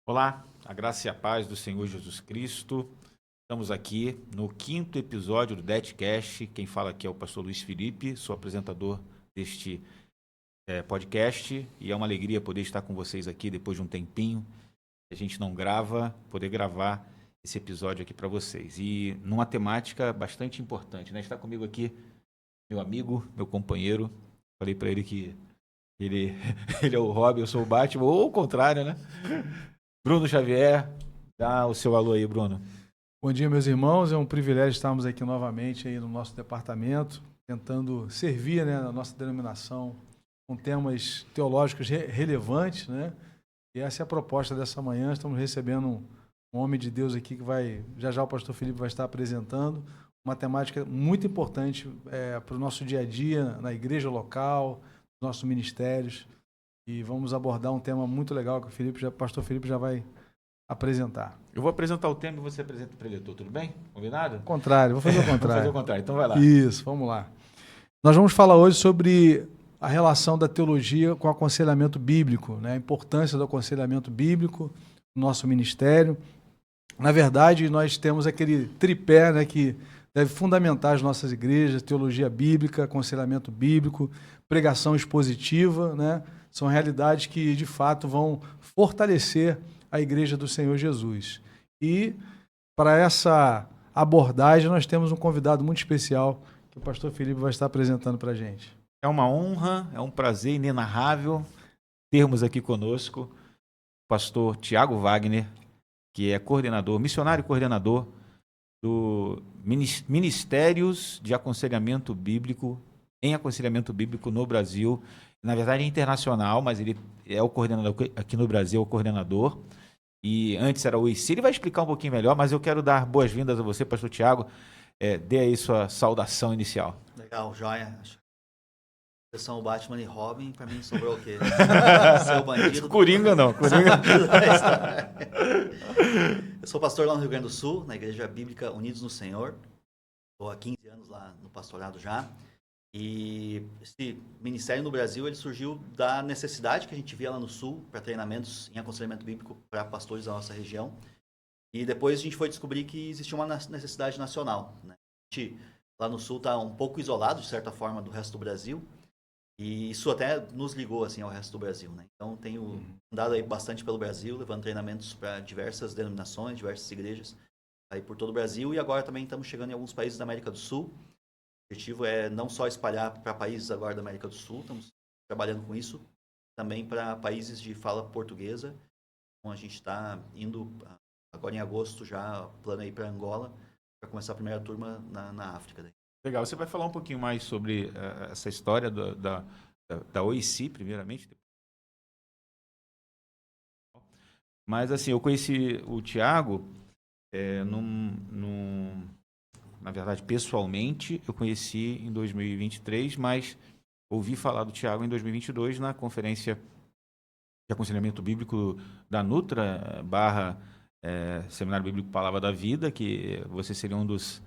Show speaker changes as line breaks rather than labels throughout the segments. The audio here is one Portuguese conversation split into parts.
Olá, a graça e a paz do Senhor Jesus Cristo. Estamos aqui no 5º episódio do DetCast. Quem fala aqui é o pastor Luiz Felipe, sou apresentador deste podcast e é uma alegria poder estar com vocês aqui depois de um tempinho. A gente não grava, poder gravar esse episódio aqui para vocês. E numa temática bastante importante, né? Está comigo aqui meu amigo, meu companheiro. Falei para ele que ele, ele é o Robin, eu sou o Batman, ou o contrário, né? Bruno Xavier, dá o seu alô aí, Bruno.
Bom dia, meus irmãos. É um privilégio estarmos aqui novamente aí no nosso departamento, tentando servir, né, a nossa denominação com temas teológicos relevantes, né? E essa é a proposta dessa manhã. Estamos recebendo um homem de Deus aqui que já o pastor Felipe vai estar apresentando uma temática muito importante para o nosso dia a dia, na igreja local, nos nossos ministérios. E vamos abordar um tema muito legal que o pastor Felipe já vai apresentar.
Eu vou apresentar o tema e você apresenta o preletor, tudo bem? Combinado?
Contrário, vou fazer o contrário.
Vou fazer o contrário, então vai lá.
Isso, vamos lá. Nós vamos falar hoje sobre a relação da teologia com o aconselhamento bíblico, né? A importância do aconselhamento bíblico no nosso ministério. Na verdade, nós temos aquele tripé, né, que deve fundamentar as nossas igrejas: teologia bíblica, aconselhamento bíblico, pregação expositiva, né? São realidades que, de fato, vão fortalecer a igreja do Senhor Jesus. E para essa abordagem nós temos um convidado muito especial que o pastor Felipe vai estar apresentando para a gente.
É uma honra, é um prazer inenarrável termos aqui conosco o pastor Tiago Wagner, que é coordenador, missionário coordenador do Ministérios de Aconselhamento Bíblico, em Aconselhamento Bíblico no Brasil. Na verdade é internacional, mas ele é o coordenador aqui no Brasil, é o coordenador. E antes era o IC. Ele vai explicar um pouquinho melhor, mas eu quero dar boas-vindas a você, pastor Tiago. Dê aí sua saudação inicial.
Legal, joia. Vocês são o Batman e Robin, pra mim sobrou o quê? Seu bandido.
Coringa não, Coringa.
Eu sou pastor lá no Rio Grande do Sul, na Igreja Bíblica Unidos no Senhor. Estou há 15 anos lá no pastorado já. E esse ministério no Brasil, ele surgiu da necessidade que a gente via lá no Sul para treinamentos em aconselhamento bíblico para pastores da nossa região. E depois a gente foi descobrir que existia uma necessidade nacional, né? A gente lá no Sul está um pouco isolado, de certa forma, do resto do Brasil. E isso até nos ligou assim, ao resto do Brasil, né? Então tenho andado aí bastante pelo Brasil, levando treinamentos para diversas denominações, diversas igrejas aí por todo o Brasil. E agora também estamos chegando em alguns países da América do Sul. O objetivo é não só espalhar para países agora da América do Sul, estamos trabalhando com isso, também para países de fala portuguesa. Então a gente está indo agora em agosto já, plano aí para Angola, para começar a primeira turma na África. Daí.
Legal, você vai falar um pouquinho mais sobre essa história da OIC, primeiramente. Mas assim, eu conheci o Tiago na verdade, pessoalmente, eu conheci em 2023, mas ouvi falar do Tiago em 2022 na conferência de aconselhamento bíblico da Nutra, Seminário Bíblico Palavra da Vida, que você seria um dos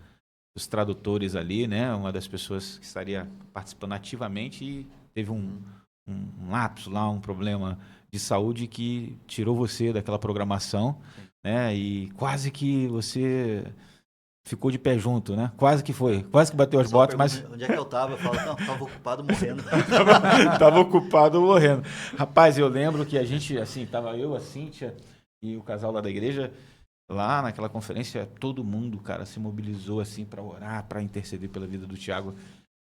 tradutores ali, né? Uma das pessoas que estaria participando ativamente, e teve um lapso lá, um problema de saúde que tirou você daquela programação, né? E quase que você ficou de pé junto, né? Quase que foi. Quase que bateu as botas, mas...
Onde é que eu tava? Eu falo, não, tava ocupado morrendo.
Tava ocupado morrendo. Rapaz, eu lembro que a gente, assim, tava eu, a Cíntia e o casal lá da igreja, lá naquela conferência, todo mundo, cara, se mobilizou, assim, para orar, para interceder pela vida do Tiago.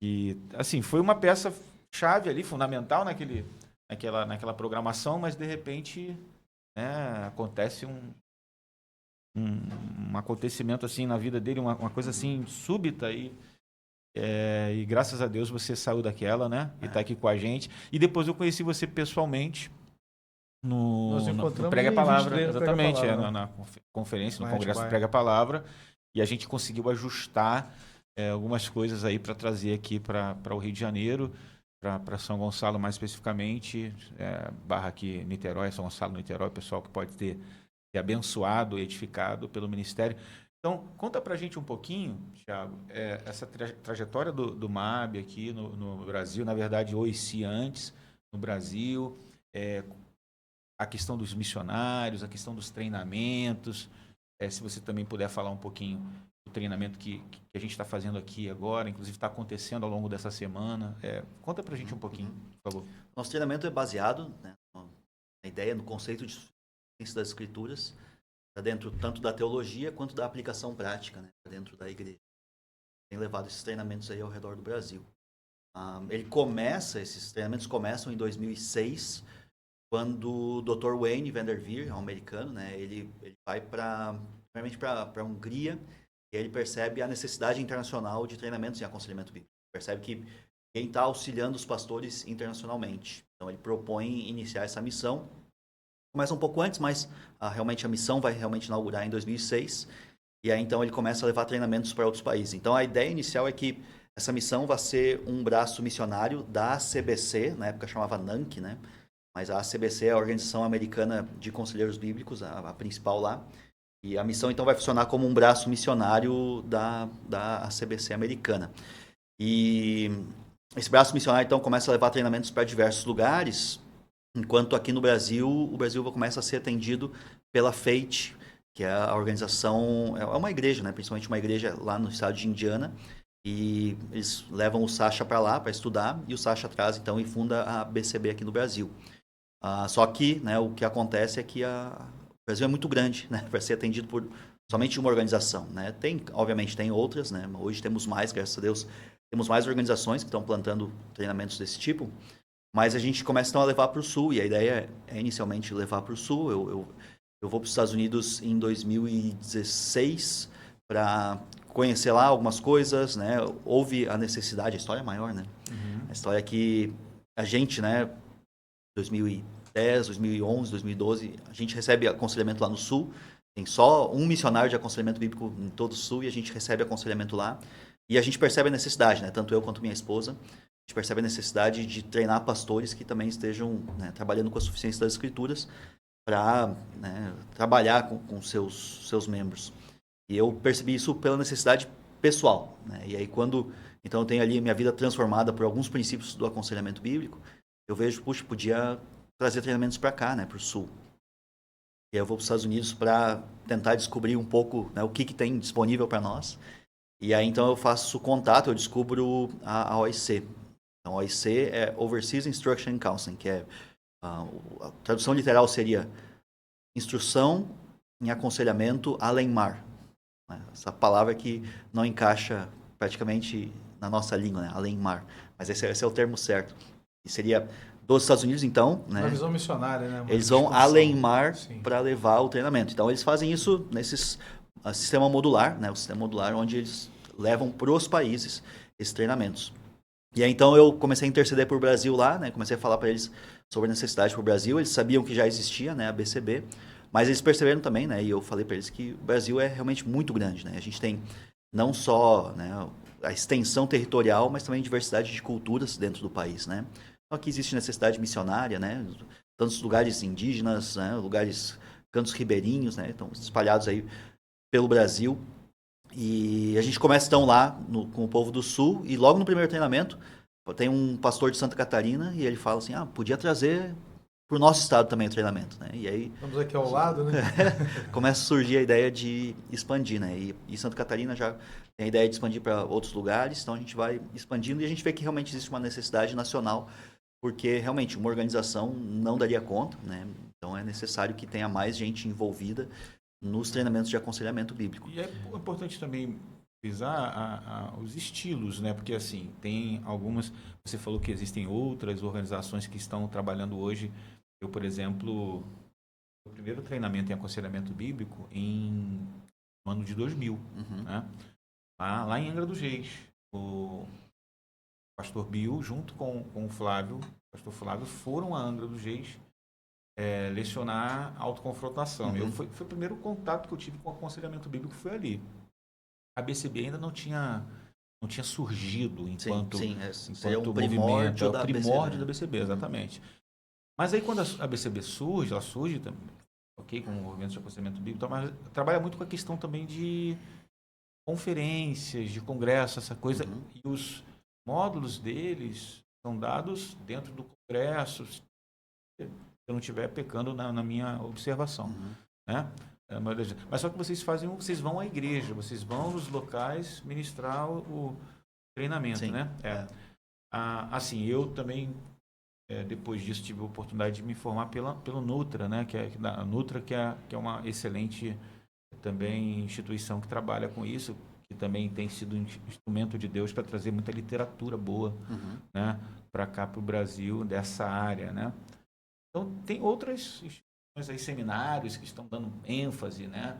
E, assim, foi uma peça chave ali, fundamental naquela programação, mas, de repente, né, acontece um acontecimento assim na vida dele, uma coisa assim súbita, e graças a Deus você saiu daquela, né? E tá aqui com a gente. E depois eu conheci você pessoalmente no Prega a Palavra, exatamente, na conferência, no Congresso do Prega a Palavra, e a gente conseguiu ajustar algumas coisas aí para trazer aqui para o Rio de Janeiro, para São Gonçalo mais especificamente, barra aqui Niterói, São Gonçalo, Niterói, pessoal que pode ter abençoado e edificado pelo ministério. Então, conta pra gente um pouquinho, Thiago, essa trajetória do MAB aqui no Brasil, na verdade, OIC antes, no Brasil, a questão dos missionários, a questão dos treinamentos. Se você também puder falar um pouquinho do treinamento que a gente está fazendo aqui agora, inclusive está acontecendo ao longo dessa semana. Conta para a gente um pouquinho, por favor.
Nosso treinamento é baseado, né, na ideia, no conceito de ciência das escrituras, tá dentro tanto da teologia quanto da aplicação prática, né, dentro da igreja. Tem levado esses treinamentos aí ao redor do Brasil. Esses treinamentos começam em 2006, quando o Dr. Wayne Vanderveer, um americano, né, ele vai primeiramente para a Hungria, e ele percebe a necessidade internacional de treinamentos em aconselhamento bíblico. Percebe que quem está auxiliando os pastores internacionalmente. Então ele propõe iniciar essa missão. Começa um pouco antes, mas realmente a missão vai realmente inaugurar em 2006. E aí então ele começa a levar treinamentos para outros países. Então a ideia inicial é que essa missão vai ser um braço missionário da ACBC, na época chamava NANC, né? Mas a ACBC é a Organização Americana de Conselheiros Bíblicos, a principal lá. E a missão então vai funcionar como um braço missionário da ACBC americana. E esse braço missionário então começa a levar treinamentos para diversos lugares, enquanto aqui no Brasil, o Brasil começa a ser atendido pela FAIT, que é a organização, é uma igreja, né? Principalmente uma igreja lá no estado de Indiana, e eles levam o Sacha para lá para estudar, e o Sacha traz então e funda a BCB aqui no Brasil. Só que, né, o que acontece é que o Brasil é muito grande, né, para ser atendido por somente uma organização, né? Obviamente tem outras, né? Hoje temos mais, graças a Deus, temos mais organizações que estão plantando treinamentos desse tipo, mas a gente começa então a levar para o Sul, e a ideia é inicialmente levar para o Sul. Eu vou para os Estados Unidos em 2016 para conhecer lá algumas coisas, né? Houve a necessidade, a história é maior, né? A história é que a gente, né, 2010, 2011, 2012, a gente recebe aconselhamento lá no Sul. Tem só um missionário de aconselhamento bíblico em todo o Sul, e a gente recebe aconselhamento lá. E a gente percebe a necessidade, né? Tanto eu quanto minha esposa, a gente percebe a necessidade de treinar pastores que também estejam, né, trabalhando com a suficiência das Escrituras para, né, trabalhar com seus membros. E eu percebi isso pela necessidade pessoal, né? E aí então eu tenho ali minha vida transformada por alguns princípios do aconselhamento bíblico, eu vejo, puxa, podia trazer treinamentos para cá, né, para o Sul. E aí eu vou para os Estados Unidos para tentar descobrir um pouco, né, o que tem disponível para nós. E aí então eu faço contato, eu descubro a OIC. Então a OIC é Overseas Instruction and Counseling, que é a tradução literal seria Instrução em Aconselhamento Além-Mar. Essa palavra que não encaixa praticamente na nossa língua, né? Além-mar. Mas esse é o termo certo. E seria dos Estados Unidos, então, né?
Uma visão missionária, né?
Eles vão além-mar para levar o treinamento. Então eles fazem isso nesses sistema modular, né? O sistema modular onde eles levam para os países esses treinamentos. E aí então eu comecei a interceder por Brasil lá, né? Comecei a falar para eles sobre a necessidade para o Brasil. Eles sabiam que já existia, né, a BCB, mas eles perceberam também, né? E eu falei para eles que o Brasil é realmente muito grande, né? A gente tem não só, né, a extensão territorial, mas também diversidade de culturas dentro do país, né? Então aqui existe necessidade missionária, né? Tantos lugares indígenas, né? Lugares, cantos ribeirinhos, né? Estão espalhados aí pelo Brasil. E a gente começa então lá com o povo do Sul, e logo no primeiro treinamento tem um pastor de Santa Catarina e ele fala assim, podia trazer para o nosso estado também o treinamento, né? E aí
estamos aqui ao lado, né?
começa a surgir a ideia de expandir, né? E Santa Catarina já tem a ideia de expandir para outros lugares, então a gente vai expandindo e a gente vê que realmente existe uma necessidade nacional, porque realmente uma organização não daria conta, né? Então é necessário que tenha mais gente envolvida nos treinamentos de aconselhamento bíblico.
E é importante também frisar os estilos, né? Porque assim, tem algumas, você falou que existem outras organizações que estão trabalhando hoje. Eu, por exemplo, o primeiro treinamento em aconselhamento bíblico no ano de 2000, né? Lá em Angra dos Reis, o pastor Bill, junto com o Flávio, o pastor Flávio, foram a Angra dos Reis lecionar autoconfrontação. Foi o primeiro contato que eu tive com o aconselhamento bíblico, foi ali. A BCB ainda não tinha surgido enquanto
um
movimento,
o
primórdio da BCB, exatamente. Mas aí quando a BCB surge, ela surge também, ok, com o movimento de aconselhamento bíblico, mas trabalha muito com a questão também de conferências, de congresso, essa coisa, e os módulos deles são dados dentro do congresso. eu não estiver pecando na minha observação, né? Mas só que vocês vão à igreja, vocês vão nos locais ministrar o treinamento,
Sim.
né? Assim, eu também, depois disso, tive a oportunidade de me formar pelo Nutra, né? A Nutra, que é uma excelente também instituição que trabalha com isso, que também tem sido um instrumento de Deus para trazer muita literatura boa, né? Para cá, para o Brasil, dessa área, né? Então, tem outras instituições aí, seminários que estão dando ênfase, né?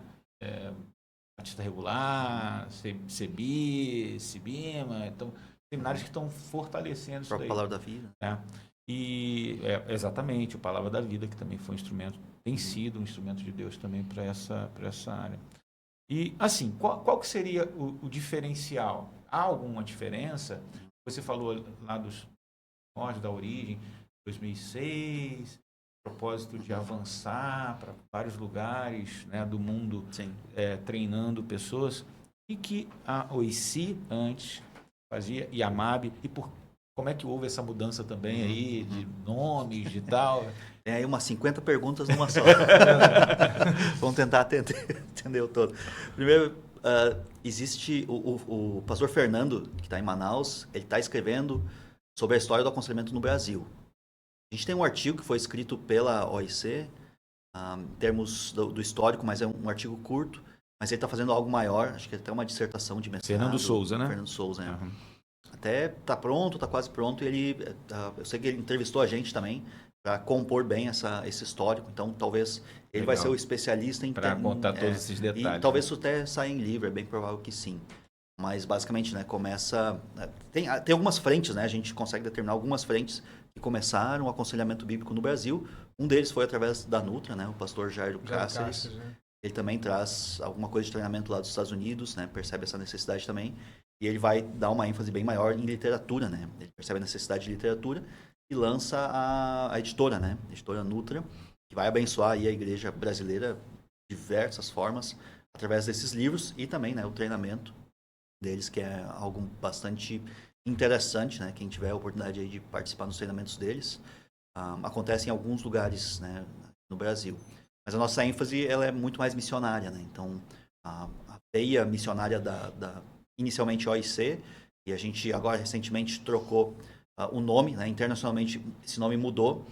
Batista Regular, CIBIMA, então, seminários que estão fortalecendo isso daí.
A Palavra da Vida.
Exatamente, o Palavra da Vida, que também foi um instrumento, tem sido um instrumento de Deus também para essa área. E, assim, qual que seria o diferencial? Há alguma diferença? Você falou lá dos nós, da origem, 2006, propósito de avançar para vários lugares, né, do mundo, treinando pessoas, e que a OIC antes fazia, e a MAB, e como é que houve essa mudança também aí, de nomes, de tal?
Tem aí umas 50 perguntas numa só. Vamos tentar atender o todo. Primeiro, existe o pastor Fernando, que está em Manaus, ele está escrevendo sobre a história do aconselhamento no Brasil. A gente tem um artigo que foi escrito pela OIC, em termos do histórico, mas é um artigo curto, mas ele está fazendo algo maior, acho que até uma dissertação de mestrado.
Fernando Souza, né?
Fernando Souza, Até está pronto, está quase pronto, e eu sei que ele entrevistou a gente também, para compor bem esse histórico, então talvez ele vai ser o especialista em...
Para contar todos esses detalhes.
E talvez isso até saia em livro, é bem provável que sim. Mas basicamente, né, começa... Tem algumas frentes, né? A gente consegue determinar algumas frentes que começaram o aconselhamento bíblico no Brasil. Um deles foi através da Nutra, né? O pastor Jairo Cáceres. Ele também traz alguma coisa de treinamento lá dos Estados Unidos, né? Percebe essa necessidade também. E ele vai dar uma ênfase bem maior em literatura, né? Ele percebe a necessidade de literatura e lança a editora, né? A editora Nutra, que vai abençoar aí a igreja brasileira de diversas formas através desses livros e também, né, o treinamento deles, que é algo bastante interessante, né? Quem tiver a oportunidade aí de participar dos treinamentos deles, acontece em alguns lugares, né, no Brasil. Mas a nossa ênfase, ela é muito mais missionária, né? Então, a veia missionária inicialmente OIC, e a gente agora recentemente trocou o nome, né? Internacionalmente esse nome mudou,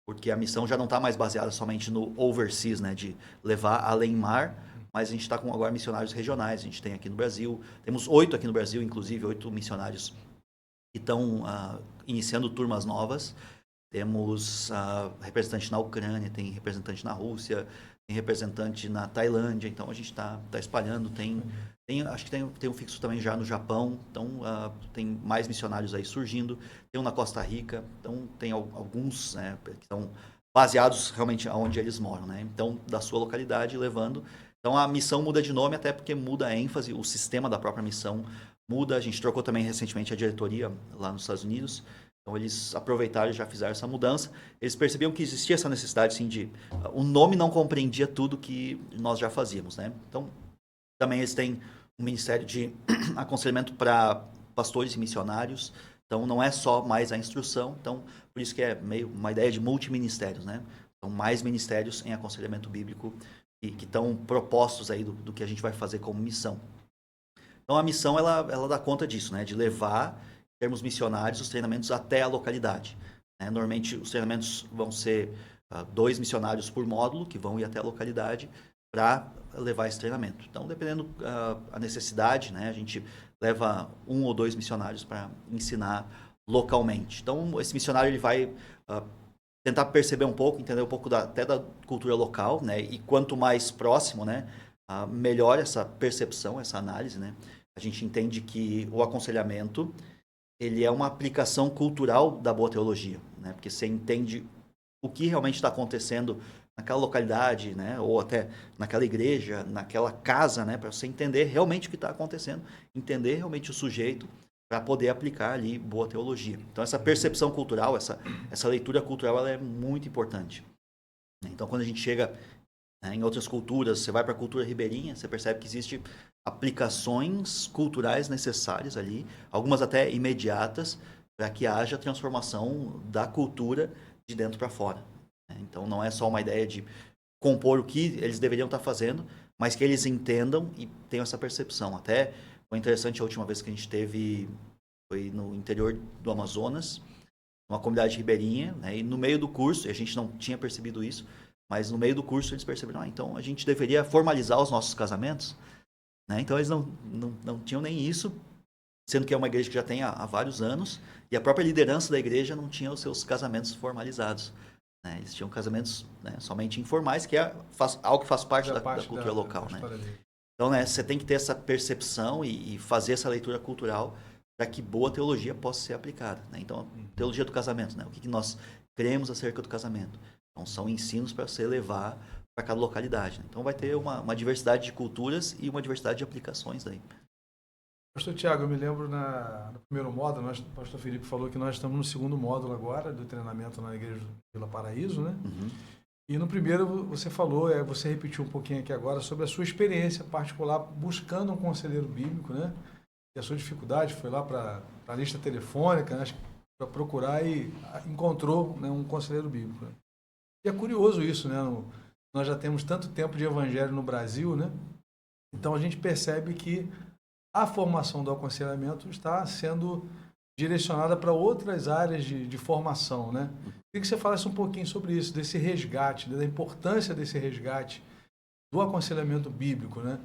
porque a missão já não está mais baseada somente no overseas, né? De levar além mar, mas a gente está com agora missionários regionais. A gente tem aqui no Brasil, temos 8 aqui no Brasil, inclusive 8 missionários que estão iniciando turmas novas. Temos representante na Ucrânia, tem representante na Rússia, tem representante na Tailândia. Então a gente está espalhando. Acho que tem um fixo também já no Japão. Então tem mais missionários aí surgindo. Tem um na Costa Rica. Então tem alguns, né, que estão baseados realmente onde eles moram, né? Então da sua localidade levando. Então a missão muda de nome, até porque muda a ênfase, o sistema da própria missão muda. A gente trocou também recentemente a diretoria lá nos Estados Unidos. Então eles aproveitaram e já fizeram essa mudança. Eles percebiam que existia essa necessidade, sim, de... O nome não compreendia tudo que nós já fazíamos, né? Então, também eles têm um ministério de aconselhamento para pastores e missionários. Então, não é só mais a instrução. Então, por isso que é meio uma ideia de multiministérios, né? Então, mais ministérios em aconselhamento bíblico que estão propostos aí do que a gente vai fazer como missão. Então, a missão, ela dá conta disso, né? De levar... em termos missionários, os treinamentos até a localidade. Normalmente, os treinamentos vão ser 2 missionários por módulo, que vão ir até a localidade para levar esse treinamento. Então, dependendo a necessidade, né, a gente leva 1 ou 2 missionários para ensinar localmente. Então, esse missionário ele vai tentar perceber um pouco, entender um pouco até da cultura local, né, e quanto mais próximo, né, melhor essa percepção, essa análise. Né. A gente entende que o aconselhamento ele é uma aplicação cultural da boa teologia, né? Porque você entende o que realmente está acontecendo naquela localidade, né? Ou até naquela igreja, naquela casa, né? Para você entender realmente o que está acontecendo, entender realmente o sujeito, para poder aplicar ali boa teologia. Então, essa percepção cultural, essa leitura cultural, ela é muito importante. Então, quando a gente chega em outras culturas, você vai para a cultura ribeirinha, você percebe que existe aplicações culturais necessárias ali, algumas até imediatas, para que haja transformação da cultura de dentro para fora. né? Então, não é só uma ideia de compor o que eles deveriam estar fazendo, mas que eles entendam e tenham essa percepção. Até foi interessante a última vez que a gente teve, foi no interior do Amazonas, uma comunidade ribeirinha, né? E no meio do curso, e a gente não tinha percebido isso, mas no meio do curso eles perceberam, então a gente deveria formalizar os nossos casamentos, né? Então eles não tinham nem isso, sendo que é uma igreja que já tem há vários anos, e a própria liderança da igreja não tinha os seus casamentos formalizados, né? Eles tinham casamentos, né, somente informais, que é algo que faz parte da cultura local, né? Então, né, você tem que ter essa percepção e fazer essa leitura cultural para que boa teologia possa ser aplicada, né? Então, teologia do casamento, né? O que nós cremos acerca do casamento? Então, são ensinos para você levar para cada localidade, né? Então, vai ter uma diversidade de culturas e uma diversidade de aplicações daí.
Pastor Tiago, eu me lembro no primeiro módulo, o pastor Felipe falou que nós estamos no segundo módulo agora do treinamento na igreja Vila Paraíso, né?
Uhum.
E no primeiro você falou, você repetiu um pouquinho aqui agora, sobre a sua experiência particular buscando um conselheiro bíblico, né? E a sua dificuldade foi lá para a lista telefônica, né? Para procurar e encontrou, né, um conselheiro bíblico, né? E é curioso isso, né? Nós já temos tanto tempo de evangelho no Brasil, né? Então a gente percebe que a formação do aconselhamento está sendo direcionada para outras áreas de formação, né? Queria que você falasse um pouquinho sobre isso, desse resgate, da importância desse resgate do aconselhamento bíblico, né?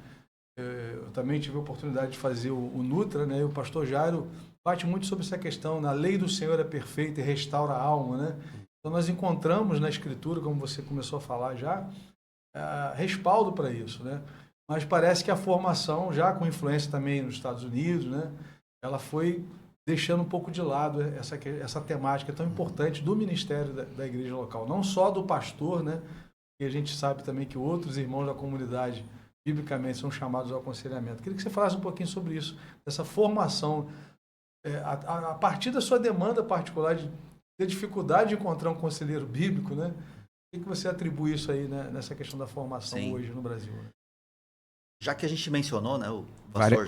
Eu também tive a oportunidade de fazer o Nutra, né? E o pastor Jairo bate muito sobre essa questão, a lei do Senhor é perfeita e restaura a alma, né? Então nós encontramos na Escritura, como você começou a falar já, respaldo para isso, né? Mas parece que a formação, já com influência também nos Estados Unidos, né, ela foi deixando um pouco de lado essa temática tão importante do ministério da igreja local. Não só do pastor, né, e a gente sabe também que outros irmãos da comunidade, biblicamente, são chamados ao aconselhamento. Queria que você falasse um pouquinho sobre isso, dessa formação, a partir da sua demanda particular de ter dificuldade de encontrar um conselheiro bíblico, né? O que você atribui isso aí, né, nessa questão da formação hoje no Brasil, né?
Já que a gente mencionou, né, o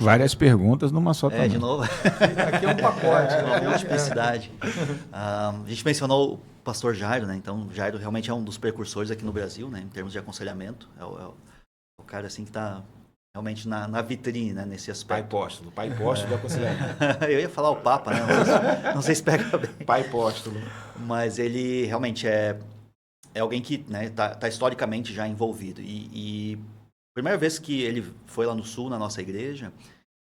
várias perguntas numa só também.
De novo.
Aqui é um pacote.
Uma multiplicidade. A gente mencionou o pastor Jairo, né? Então, Jairo realmente é um dos precursores aqui no Brasil, né, em termos de aconselhamento. É o cara assim que está realmente na vitrine, né, nesse aspecto.
Pai apóstolo do aconselhamento.
Eu ia falar o Papa, né? Não sei se pega bem.
Pai apóstolo.
Mas ele realmente é alguém que, né, tá historicamente já envolvido. E a primeira vez que ele foi lá no Sul, na nossa igreja,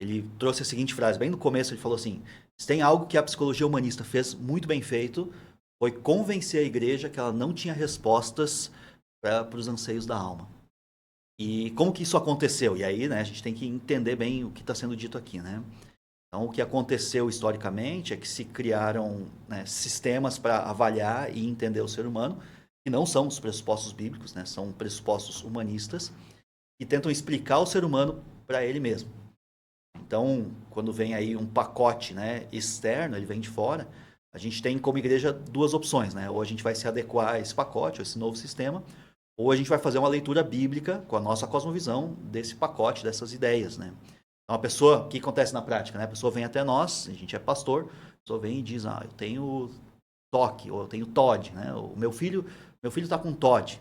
ele trouxe a seguinte frase. Bem no começo ele falou assim: se tem algo que a psicologia humanista fez muito bem feito, foi convencer a igreja que ela não tinha respostas para os anseios da alma. E como que isso aconteceu? E aí, né, a gente tem que entender bem o que está sendo dito aqui, né? Então, o que aconteceu historicamente é que se criaram, né, sistemas para avaliar e entender o ser humano, que não são os pressupostos bíblicos, né, são pressupostos humanistas, que tentam explicar o ser humano para ele mesmo. Então, quando vem aí um pacote, né, externo, ele vem de fora, a gente tem como igreja duas opções, né? Ou a gente vai se adequar a esse pacote, a esse novo sistema, ou a gente vai fazer uma leitura bíblica com a nossa cosmovisão desse pacote, dessas ideias, né? Então, a pessoa, o que acontece na prática, né? A pessoa vem até nós, a gente é pastor, a pessoa vem e diz, eu tenho TOC, ou eu tenho TOD, né? O meu filho está com TOD.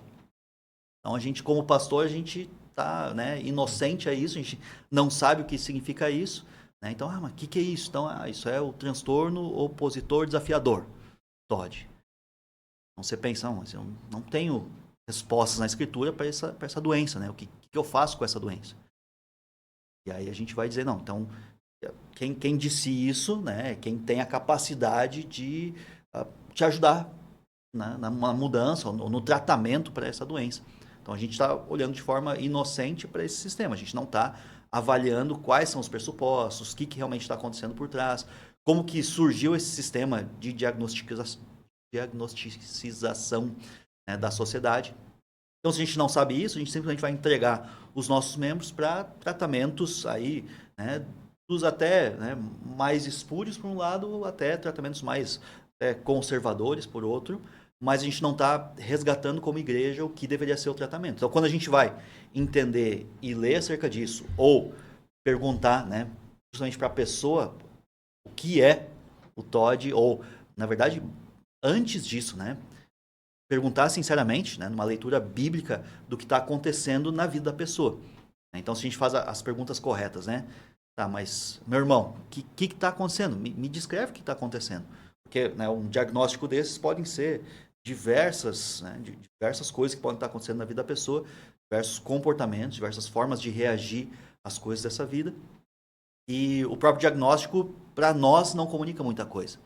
Então, a gente, como pastor, a gente está, né, inocente a isso, a gente não sabe o que significa isso, né? Então, mas o que é isso? Então, isso é o transtorno opositor desafiador, TOD. Então, você pensa, mas eu não tenho respostas na escritura para essa doença, né? O que eu faço com essa doença? E aí a gente vai dizer, não, então, quem disse isso, né, quem tem a capacidade de te ajudar na mudança ou no tratamento para essa doença. Então, a gente está olhando de forma inocente para esse sistema. A gente não está avaliando quais são os pressupostos, o que realmente está acontecendo por trás, como que surgiu esse sistema de diagnosticização, né, da sociedade. Então, se a gente não sabe isso, a gente simplesmente vai entregar os nossos membros para tratamentos aí, né, dos até, né, mais espúrios por um lado, até tratamentos mais conservadores por outro, mas a gente não está resgatando como igreja o que deveria ser o tratamento. Então, quando a gente vai entender e ler acerca disso, ou perguntar, né, justamente para a pessoa o que é o TOD, ou, na verdade, antes disso, né, perguntar sinceramente, né, numa leitura bíblica, do que está acontecendo na vida da pessoa. Então, se a gente faz as perguntas corretas, né? Tá, mas, meu irmão, o que está acontecendo? Me descreve o que está acontecendo. Porque, né, um diagnóstico desses podem ser diversas coisas que podem estar acontecendo na vida da pessoa, diversos comportamentos, diversas formas de reagir às coisas dessa vida. E o próprio diagnóstico, para nós, não comunica muita coisa.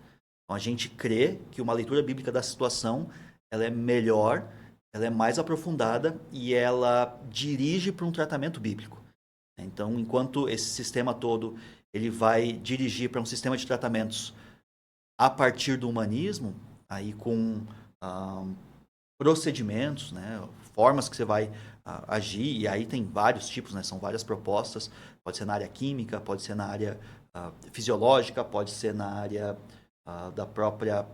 Então, a gente crê que uma leitura bíblica da situação, ela é melhor, ela é mais aprofundada e ela dirige para um tratamento bíblico. Então, enquanto esse sistema todo ele vai dirigir para um sistema de tratamentos a partir do humanismo, aí com procedimentos, né, formas que você vai agir, e aí tem vários tipos, né, são várias propostas, pode ser na área química, pode ser na área fisiológica, pode ser na área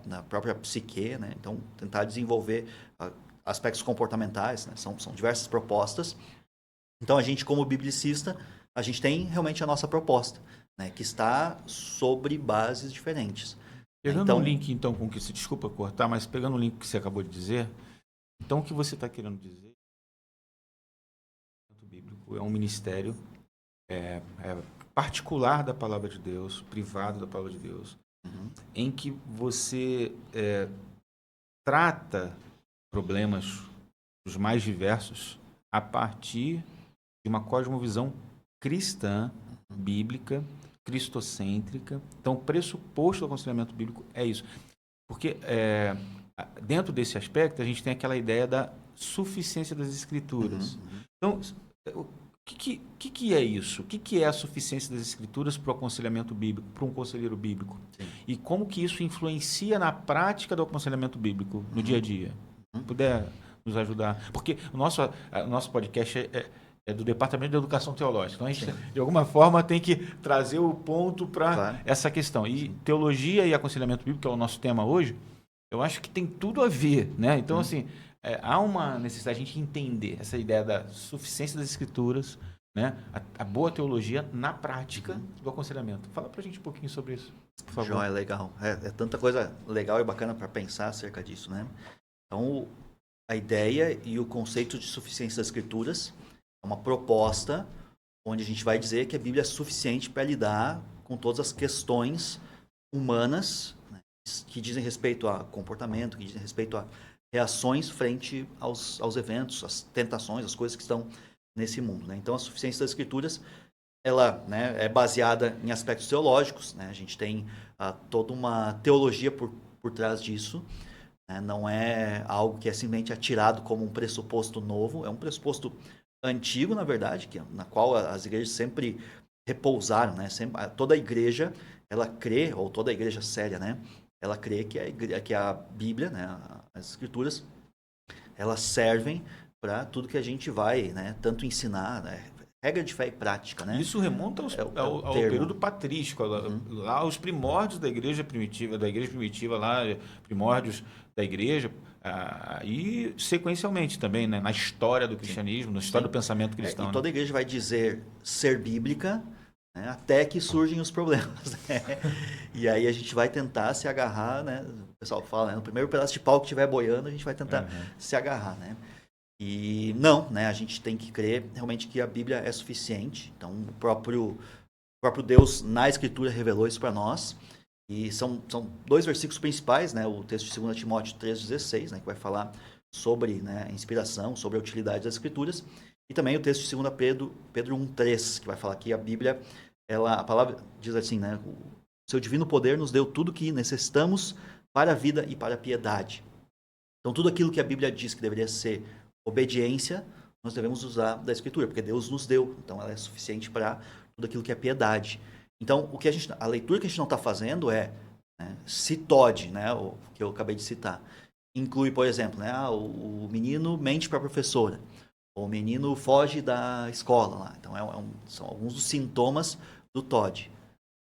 na própria psique, né, então tentar desenvolver aspectos comportamentais, né, são diversas propostas. Então a gente, como biblicista, a gente tem realmente a nossa proposta, né, que está sobre bases diferentes.
Pegando um link, então, com o que você... Desculpa cortar, mas pegando o link que você acabou de dizer, então o que você está querendo dizer o bíblico é um ministério particular da palavra de Deus, privado da palavra de Deus, em que você trata problemas os mais diversos a partir de uma cosmovisão cristã, bíblica, cristocêntrica. Então, o pressuposto do aconselhamento bíblico é isso. Porque dentro desse aspecto, a gente tem aquela ideia da suficiência das Escrituras. Então, o que é isso? O que é a suficiência das Escrituras para o aconselhamento bíblico, para um conselheiro bíblico?
Sim.
E como que isso influencia na prática do aconselhamento bíblico, no dia a dia? Puder nos ajudar? Porque o nosso podcast é do Departamento de Educação Teológica. Então, a gente, de alguma forma, tem que trazer o ponto para essa questão. E teologia e aconselhamento bíblico, que é o nosso tema hoje, eu acho que tem tudo a ver, né? Então, assim, há uma necessidade de a gente entender essa ideia da suficiência das Escrituras, né? A boa teologia na prática do aconselhamento. Fala pra gente um pouquinho sobre isso, por favor.
Joia, legal. É tanta coisa legal e bacana para pensar acerca disso, né? Então, a ideia e o conceito de suficiência das Escrituras é uma proposta onde a gente vai dizer que a Bíblia é suficiente para lidar com todas as questões humanas, né, que dizem respeito a comportamento, que dizem respeito a reações frente aos eventos, às tentações, às coisas que estão nesse mundo, né? Então, a suficiência das Escrituras, ela, né, é baseada em aspectos teológicos, né? A gente tem toda uma teologia por trás disso, né? Não é algo que é simplesmente atirado como um pressuposto novo, é um pressuposto antigo, na verdade, na qual as igrejas sempre repousaram, né? Toda a igreja, ela crê, ou toda a igreja séria, né? Ela crê que a Bíblia, né? As Escrituras, elas servem para tudo que a gente vai, né? Tanto ensinar, né? Regra de fé e prática, né?
Isso remonta ao período patrístico, lá aos primórdios da igreja primitiva, lá, primórdios da igreja, e sequencialmente também, né, na história do cristianismo, na história do pensamento cristão.
E toda a igreja vai dizer ser bíblica, né, até que surgem os problemas, né? E aí a gente vai tentar se agarrar, né? O pessoal fala, né, no primeiro pedaço de pau que estiver boiando, a gente vai tentar se agarrar, né? E não, né? A gente tem que crer realmente que a Bíblia é suficiente. Então, o próprio Deus na Escritura revelou isso para nós. E são dois versículos principais, né? O texto de 2 Timóteo 3,16, né? Que vai falar sobre, né, a inspiração, sobre a utilidade das Escrituras. E também o texto de 2 Pedro 1,3, que vai falar que a Bíblia, a palavra diz assim, né? O seu divino poder nos deu tudo que necessitamos para a vida e para a piedade. Então, tudo aquilo que a Bíblia diz que deveria ser obediência, nós devemos usar da Escritura, porque Deus nos deu, então ela é suficiente para tudo aquilo que é piedade. Então, a leitura que a gente não está fazendo é, né, se Todd, né, o que eu acabei de citar, inclui, por exemplo, né, o menino mente para a professora, ou o menino foge da escola lá. Então, são alguns dos sintomas do Todd.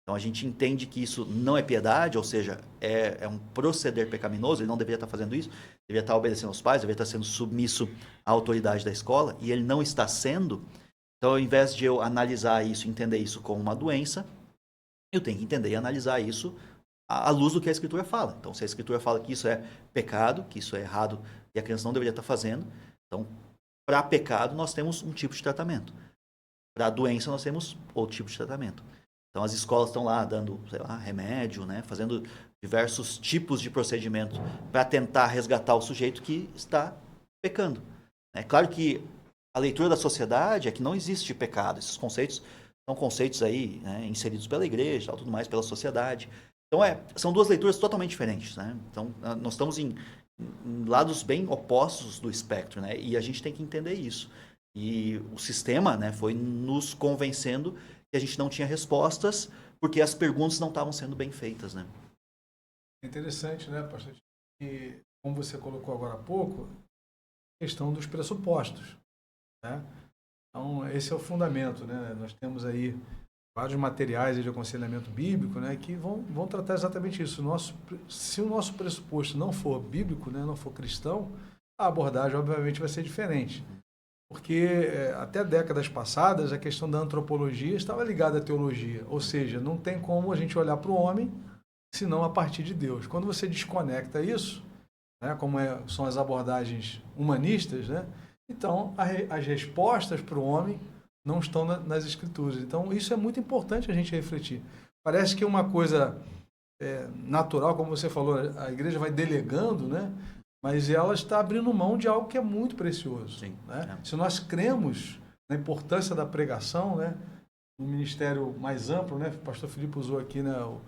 Então, a gente entende que isso não é piedade, ou seja, é um proceder pecaminoso, ele não deveria estar fazendo isso, deveria estar obedecendo aos pais, deveria estar sendo submisso à autoridade da escola, e ele não está sendo. Então, ao invés de eu analisar isso, entender isso como uma doença, eu tenho que entender e analisar isso à luz do que a Escritura fala. Então, se a Escritura fala que isso é pecado, que isso é errado e a criança não deveria estar fazendo. Então, para pecado, nós temos um tipo de tratamento. Para doença, nós temos outro tipo de tratamento. Então, as escolas estão lá dando, sei lá, remédio, né? Fazendo diversos tipos de procedimento para tentar resgatar o sujeito que está pecando. É claro que a leitura da sociedade é que não existe pecado. Esses conceitos são conceitos aí, né, inseridos pela igreja, tudo mais, pela sociedade. Então, são duas leituras totalmente diferentes, né? Então, nós estamos em lados bem opostos do espectro, né? E a gente tem que entender isso. E o sistema, né, foi nos convencendo que a gente não tinha respostas porque as perguntas não estavam sendo bem feitas, né?
É interessante, né, pastor? E como você colocou agora há pouco, a questão dos pressupostos, né? Então, esse é o fundamento, né? Nós temos aí vários materiais de aconselhamento bíblico, né, que vão tratar exatamente isso. Se o nosso pressuposto não for bíblico, né, não for cristão, a abordagem, obviamente, vai ser diferente. Porque até décadas passadas, a questão da antropologia estava ligada à teologia. Ou seja, não tem como a gente olhar para o homem senão a partir de Deus. Quando você desconecta isso, né, como são as abordagens humanistas, né, então as respostas para o homem não estão nas escrituras. Então, isso é muito importante a gente refletir. Parece que uma coisa natural, como você falou, a igreja vai delegando, né? Mas ela está abrindo mão de algo que é muito precioso.
Sim,
né? Se nós cremos na importância da pregação, né? No ministério mais amplo, né? O pastor Filipe usou aqui, né, o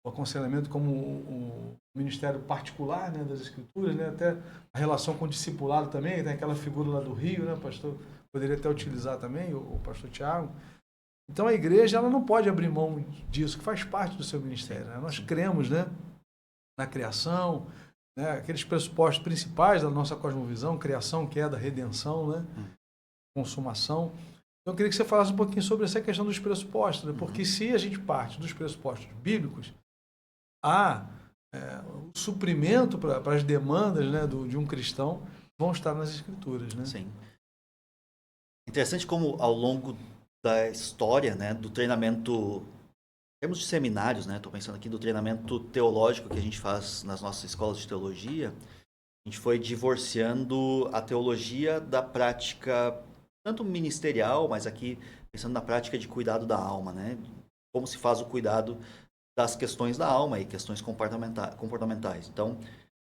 aconselhamento como o ministério particular, né, das escrituras, né? Até a relação com o discipulado também, tem aquela figura lá do Rio, né, pastor? Poderia até utilizar também, o pastor Tiago. Então, a igreja ela não pode abrir mão disso, que faz parte do seu ministério. Né? Nós cremos, né, na criação, né, aqueles pressupostos principais da nossa cosmovisão, criação, queda, redenção, né, consumação. Então, eu queria que você falasse um pouquinho sobre essa questão dos pressupostos, né? Porque se a gente parte dos pressupostos bíblicos, há o suprimento para as demandas, né, de um cristão vão estar nas escrituras. Né?
Sim. Interessante como ao longo da história, né, do treinamento, em termos de seminários, né, estou pensando aqui do treinamento teológico que a gente faz nas nossas escolas de teologia, a gente foi divorciando a teologia da prática, tanto ministerial, mas aqui pensando na prática de cuidado da alma, né, como se faz o cuidado das questões da alma e questões comportamentais. Então,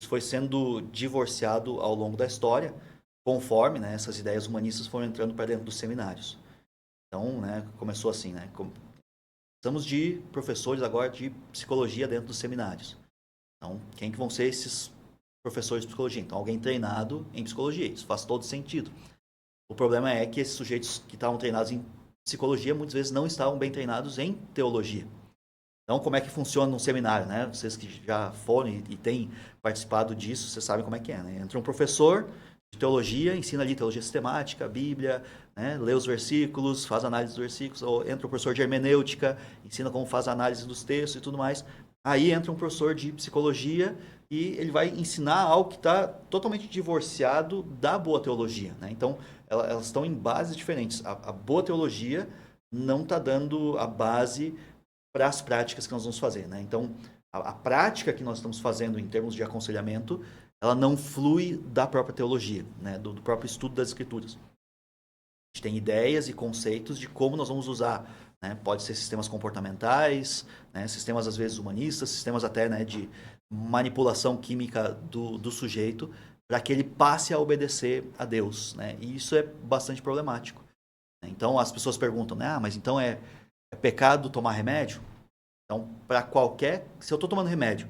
isso foi sendo divorciado ao longo da história, conforme, né, essas ideias humanistas foram entrando para dentro dos seminários. Então, né, começou assim, né, precisamos de professores agora de psicologia dentro dos seminários. Então, quem que vão ser esses professores de psicologia? Então, alguém treinado em psicologia, isso faz todo sentido. O problema é que esses sujeitos que estavam treinados em psicologia, muitas vezes não estavam bem treinados em teologia. Então, como é que funciona um seminário, né? Vocês que já foram e têm participado disso, vocês sabem como é que é, né? Entra um professor de teologia, ensina ali teologia sistemática, Bíblia, né? Lê os versículos, faz análise dos versículos, ou entra um professor de hermenêutica, ensina como faz a análise dos textos e tudo mais. Aí entra um professor de psicologia e ele vai ensinar algo que está totalmente divorciado da boa teologia, né? Então, elas estão em bases diferentes. A boa teologia não está dando a base para as práticas que nós vamos fazer, né? Então, a prática que nós estamos fazendo em termos de aconselhamento, ela não flui da própria teologia, né? Do próprio estudo das escrituras. A gente tem ideias e conceitos de como nós vamos usar, né? Pode ser sistemas comportamentais, né? Sistemas às vezes humanistas, sistemas até, né, de manipulação química do sujeito para que ele passe a obedecer a Deus, né? E isso é bastante problemático. Então as pessoas perguntam, né? Mas então é pecado tomar remédio? Então, se eu estou tomando remédio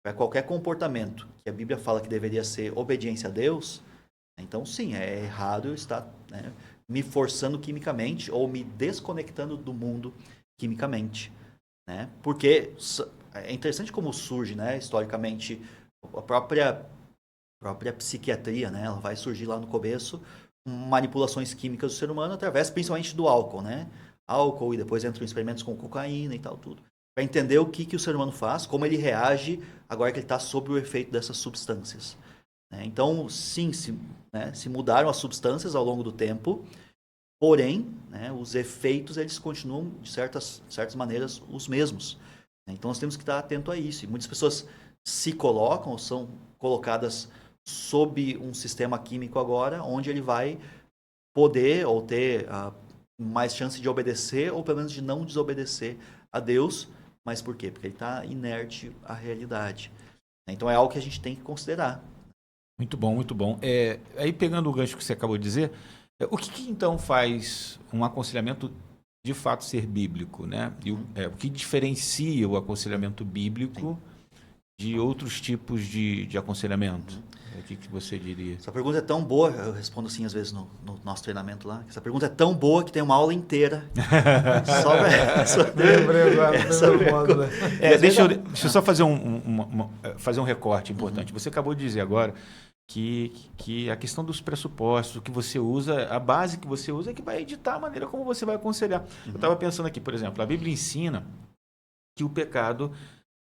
para qualquer comportamento que a Bíblia fala que deveria ser obediência a Deus, então sim, é errado eu estar, né, me forçando quimicamente ou me desconectando do mundo quimicamente, né? Porque é interessante como surge, né, historicamente, a própria psiquiatria, né, ela vai surgir lá no começo, manipulações químicas do ser humano através principalmente do álcool, né? Álcool e depois entram experimentos com cocaína e tal, tudo. Para entender o que o ser humano faz, como ele reage agora que ele está sob o efeito dessas substâncias. Né? Então, sim, se mudaram as substâncias ao longo do tempo, porém, né, os efeitos eles continuam, de certas maneiras, os mesmos. Então, nós temos que estar atento a isso. E muitas pessoas se colocam, ou são colocadas sob um sistema químico agora, onde ele vai poder ou ter mais chance de obedecer, ou pelo menos de não desobedecer a Deus. Mas por quê? Porque ele está inerte à realidade. Então é algo que a gente tem que considerar.
Muito bom, muito bom. Aí pegando o gancho que você acabou de dizer, o que então faz um aconselhamento de fato ser bíblico, né? E o que diferencia o aconselhamento bíblico de outros tipos de aconselhamento? O que você diria?
Essa pergunta é tão boa, eu respondo assim às vezes no nosso treinamento lá, essa pergunta é tão boa que tem uma aula inteira só
Deixa eu só fazer fazer um recorte importante. Você acabou de dizer agora que a questão dos pressupostos, o que você usa, a base que você usa é que vai editar a maneira como você vai aconselhar. Eu estava pensando aqui, por exemplo, a Bíblia ensina que o pecado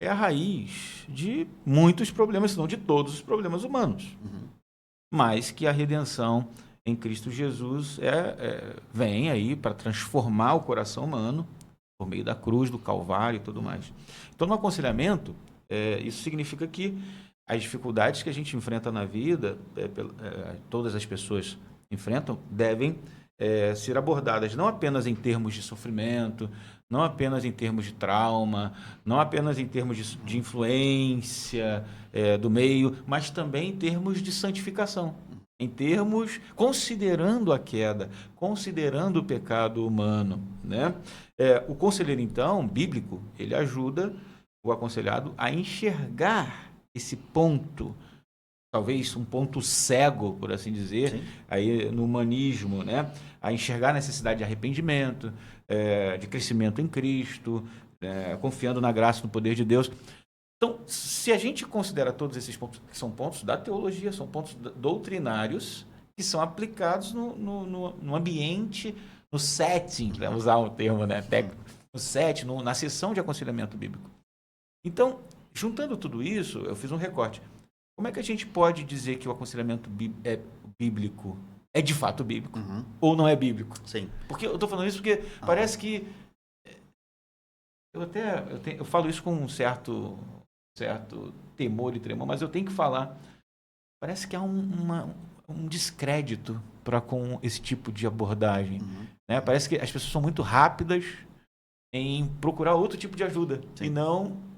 é a raiz de muitos problemas, se não de todos os problemas humanos. Mas que a redenção em Cristo Jesus vem aí para transformar o coração humano por meio da cruz, do Calvário e tudo mais. Então, no aconselhamento, isso significa que as dificuldades que a gente enfrenta na vida, todas as pessoas enfrentam, devem ser abordadas não apenas em termos de sofrimento, não apenas em termos de trauma, não apenas em termos de influência do meio, mas também em termos de santificação, em termos considerando a queda, considerando o pecado humano, né? O conselheiro, então, bíblico, ele ajuda o aconselhado a enxergar esse ponto, talvez um ponto cego, por assim dizer, sim, aí no humanismo, né? A enxergar a necessidade de arrependimento, de crescimento em Cristo, confiando na graça e no poder de Deus. Então, se a gente considera todos esses pontos, que são pontos da teologia, são pontos doutrinários, que são aplicados no ambiente, no setting, para usar o termo, né, técnico, no setting, na sessão de aconselhamento bíblico. Então, juntando tudo isso, eu fiz um recorte. Como é que a gente pode dizer que o aconselhamento bíblico é de fato bíblico ou não é bíblico?
Sim.
Porque eu estou falando isso porque parece que eu falo isso com um certo temor e tremor, mas eu tenho que falar. Parece que há um descrédito para com esse tipo de abordagem, né? Parece que as pessoas são muito rápidas em procurar outro tipo de ajuda, sim, e não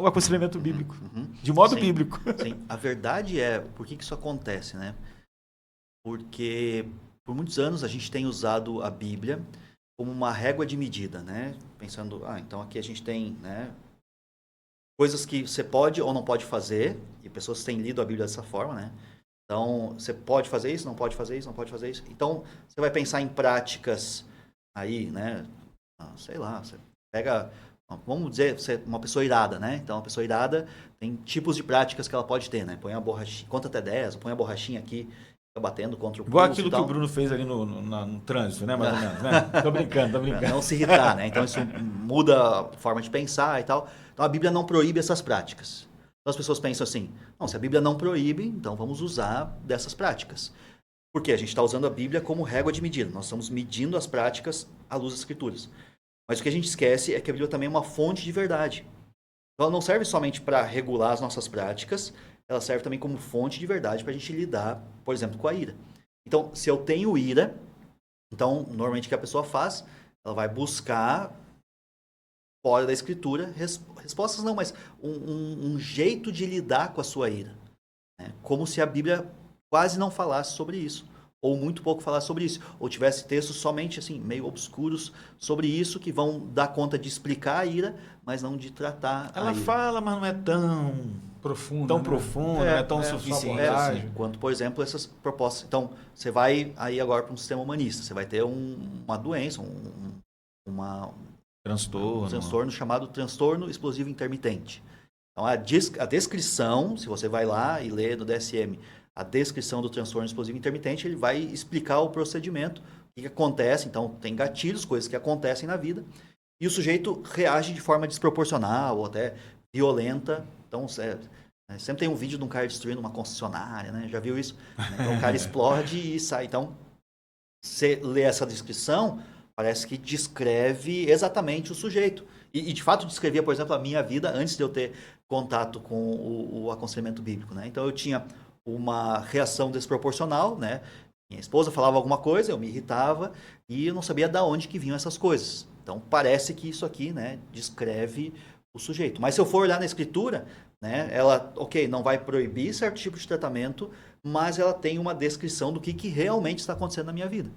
o aconselhamento bíblico, de modo sim, bíblico.
Sim. A verdade por que isso acontece, né? Porque por muitos anos a gente tem usado a Bíblia como uma régua de medida, né? Pensando, então aqui a gente tem, né, coisas que você pode ou não pode fazer, e pessoas têm lido a Bíblia dessa forma, né? Então, você pode fazer isso, não pode fazer isso, não pode fazer isso. Então, você vai pensar em práticas aí, né? Sei lá, você pega, vamos dizer, você é uma pessoa irada, né? Então, uma pessoa irada tem tipos de práticas que ela pode ter, né? Põe a borrachinha, conta até 10, põe a borrachinha aqui, fica batendo contra o pulso.
Igual aquilo que o Bruno fez ali no trânsito, né? Mais ou menos, né? Tô brincando.
Não se irritar, né? Então, isso muda a forma de pensar e tal. Então, a Bíblia não proíbe essas práticas. Então, as pessoas pensam assim, não, se a Bíblia não proíbe, então vamos usar dessas práticas. Porque a gente está usando a Bíblia como régua de medida. Nós estamos medindo as práticas à luz das Escrituras. Mas o que a gente esquece é que a Bíblia também é uma fonte de verdade. Então, ela não serve somente para regular as nossas práticas, ela serve também como fonte de verdade para a gente lidar, por exemplo, com a ira. Então, se eu tenho ira, então, normalmente o que a pessoa faz, ela vai buscar fora da Escritura respostas não, mas um jeito de lidar com a sua ira, né? Como se a Bíblia quase não falasse sobre isso, ou muito pouco falasse sobre isso, ou tivesse textos somente assim, meio obscuros sobre isso, que vão dar conta de explicar a ira, mas não de tratar a ira.
Ela fala, mas não é tão
profundo,
não é tão suficiente.
Assim, quanto, por exemplo, essas propostas. Então, você vai aí agora para um sistema humanista, você vai ter uma doença, um transtorno chamado transtorno explosivo intermitente. Então, a descrição, se você vai lá e lê no DSM, a descrição do transtorno explosivo intermitente, ele vai explicar o procedimento, o que acontece. Então, tem gatilhos, coisas que acontecem na vida, e o sujeito reage de forma desproporcional ou até violenta. Então, sempre tem um vídeo de um cara destruindo uma concessionária, né? Já viu isso? Então, o cara explode e sai. Então, você lê essa descrição, parece que descreve exatamente o sujeito. E de fato, descrevia, por exemplo, a minha vida antes de eu ter contato com o aconselhamento bíblico, né? Então, eu tinha uma reação desproporcional, né? Minha esposa falava alguma coisa, eu me irritava e eu não sabia de onde que vinham essas coisas. Então parece que isso aqui, né, descreve o sujeito. Mas se eu for olhar na escritura, né, ela, ok, não vai proibir certo tipo de tratamento, mas ela tem uma descrição do que realmente está acontecendo na minha vida.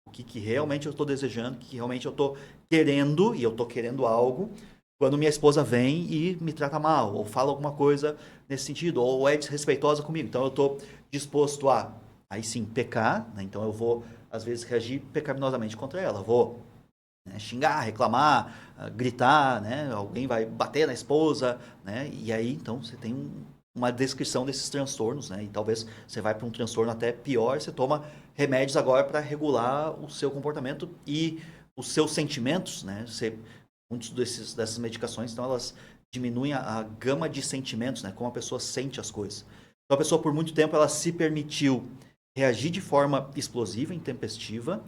O que realmente eu estou desejando, o que realmente eu estou querendo, e eu estou querendo algo, quando minha esposa vem e me trata mal, ou fala alguma coisa nesse sentido, ou é desrespeitosa comigo. Então eu estou disposto a, aí sim, pecar, né? Então eu vou, às vezes, reagir pecaminosamente contra ela. Vou, né, xingar, reclamar, gritar, né? Alguém vai bater na esposa, né? E aí, então, você tem uma descrição desses transtornos, né? E talvez você vai para um transtorno até pior, você toma remédios agora para regular o seu comportamento e os seus sentimentos, né? Muitos dessas medicações, então, elas diminuem a gama de sentimentos, né? Como a pessoa sente as coisas. Então, a pessoa, por muito tempo, ela se permitiu reagir de forma explosiva, intempestiva,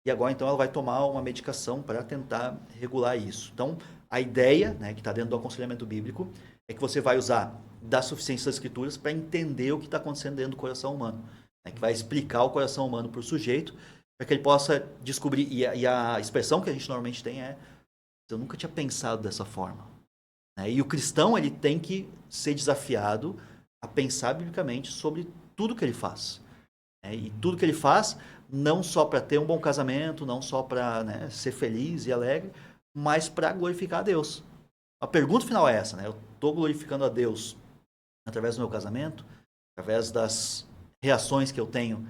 e agora, então, ela vai tomar uma medicação para tentar regular isso. Então, a ideia, né, que está dentro do aconselhamento bíblico, é que você vai usar da suficiência das escrituras para entender o que está acontecendo dentro do coração humano, né, que vai explicar o coração humano para o sujeito, para que ele possa descobrir. E a expressão que a gente normalmente tem é: eu nunca tinha pensado dessa forma. Né? E o cristão, ele tem que ser desafiado a pensar biblicamente sobre tudo que ele faz. Né? E tudo que ele faz, não só para ter um bom casamento, não só para, né, ser feliz e alegre, mas para glorificar a Deus. A pergunta final é essa, né? Eu estou glorificando a Deus através do meu casamento, através das reações que eu tenho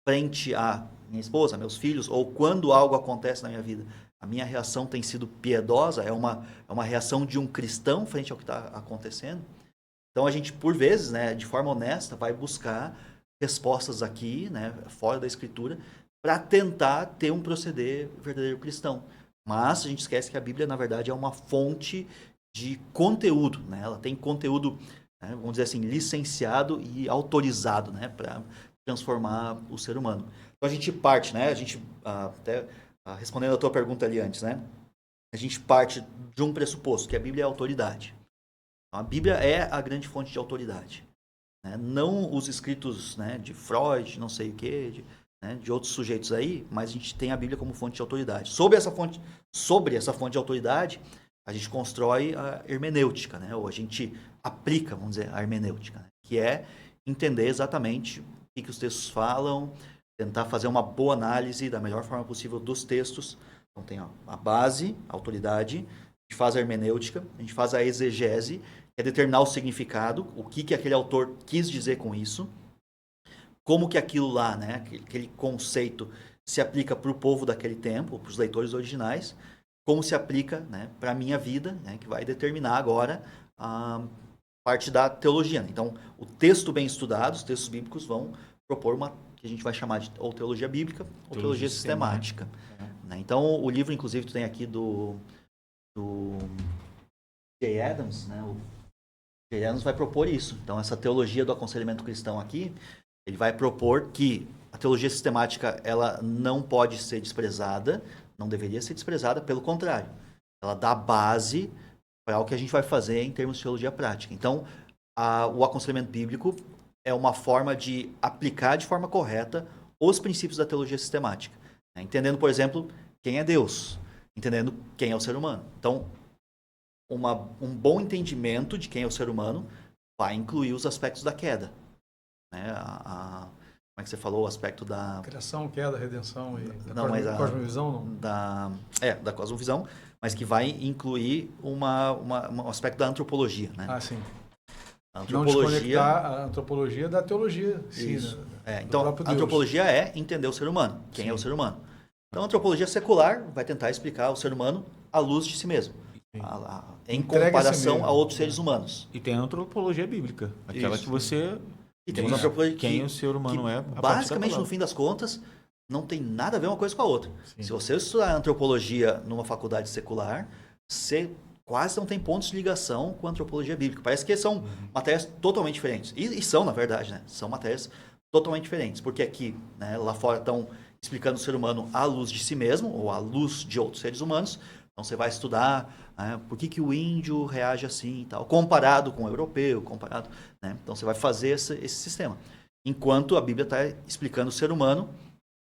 frente a minha esposa, meus filhos, ou quando algo acontece na minha vida, a minha reação tem sido piedosa, é uma reação de um cristão frente ao que está acontecendo. Então a gente, por vezes, né, de forma honesta, vai buscar respostas aqui, né, fora da escritura, para tentar ter um proceder verdadeiro cristão. Mas a gente esquece que a Bíblia, na verdade, é uma fonte de conteúdo, né? Ela tem conteúdo, né, vamos dizer assim, licenciado e autorizado, né, para transformar o ser humano. Então a gente parte, né, até respondendo a tua pergunta ali antes, né, a gente parte de um pressuposto, que a Bíblia é autoridade. Então, a Bíblia é a grande fonte de autoridade. Né? Não os escritos, né, de Freud, não sei o quê, de outros sujeitos aí, mas a gente tem a Bíblia como fonte de autoridade. Sobre essa fonte de autoridade, a gente constrói a hermenêutica, né? Ou a gente aplica, vamos dizer, a hermenêutica, né? Que é entender exatamente o que os textos falam, tentar fazer uma boa análise da melhor forma possível dos textos. Então tem a base, a autoridade, a gente faz a hermenêutica, a gente faz a exegese, é determinar o significado, o que aquele autor quis dizer com isso, como que aquilo lá, né, aquele conceito se aplica para o povo daquele tempo, para os leitores originais, como se aplica, né, para a minha vida, né, que vai determinar agora a parte da teologia. Então, o texto bem estudado, os textos bíblicos vão propor uma que a gente vai chamar de ou teologia bíblica ou teologia sistemática. Né? Então, o livro, inclusive, tu tem aqui do J. Adams, né, J. Adams vai propor isso. Então, essa teologia do aconselhamento cristão aqui, ele vai propor que a teologia sistemática ela não pode ser desprezada, não deveria ser desprezada, pelo contrário. Ela dá base para o que a gente vai fazer em termos de teologia prática. Então, o aconselhamento bíblico é uma forma de aplicar de forma correta os princípios da teologia sistemática. Né? Entendendo, por exemplo, quem é Deus, entendendo quem é o ser humano. Então, um bom entendimento de quem é o ser humano vai incluir os aspectos da queda. Né? Como é que você falou? O aspecto da...
Criação, queda, redenção e
da
cosmovisão, não?
Da cosmovisão, mas que vai incluir um aspecto da antropologia. Né?
Sim.
A antropologia...
Não desconectar a antropologia da teologia. Sim,
isso. Né? Então, a antropologia é entender o ser humano. Quem é o ser humano. Então, a antropologia secular vai tentar explicar o ser humano à luz de si mesmo. Em comparação a outros seres humanos.
E tem a antropologia bíblica. Aquela que você...
E tem uma antropologia
quem o ser humano é.
Basicamente, no fim das contas, não tem nada a ver uma coisa com a outra. Sim. Se você estudar antropologia numa faculdade secular, você quase não tem pontos de ligação com a antropologia bíblica. Parece que são matérias totalmente diferentes. E são, na verdade, né? São matérias totalmente diferentes. Porque aqui, né, lá fora, estão explicando o ser humano à luz de si mesmo, ou à luz de outros seres humanos. Então, você vai estudar por que o índio reage assim e tal, comparado com o europeu, comparado... Né? Então, você vai fazer esse sistema. enquanto a Bíblia está explicando o ser humano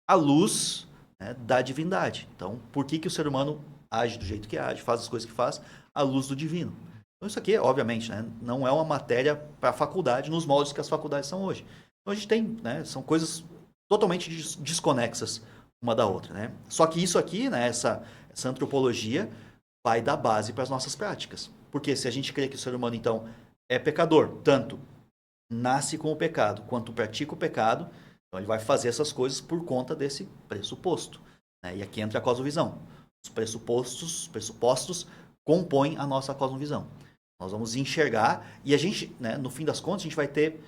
à luz, né, da divindade. Então, por que o ser humano age do jeito que age, faz as coisas que faz, à luz do divino? Então, isso aqui, obviamente, né, não é uma matéria para a faculdade, nos moldes que as faculdades são hoje. Então, a gente tem, né, são coisas totalmente desconexas uma da outra, né? Só que isso aqui, né, essa antropologia vai dar base para as nossas práticas. Porque se a gente crê que o ser humano, então, é pecador, tanto nasce com o pecado, quanto pratica o pecado, então ele vai fazer essas coisas por conta desse pressuposto, né? E aqui entra a cosmovisão. Os pressupostos compõem a nossa cosmovisão. Nós vamos enxergar e a gente, né, no fim das contas, a gente vai ter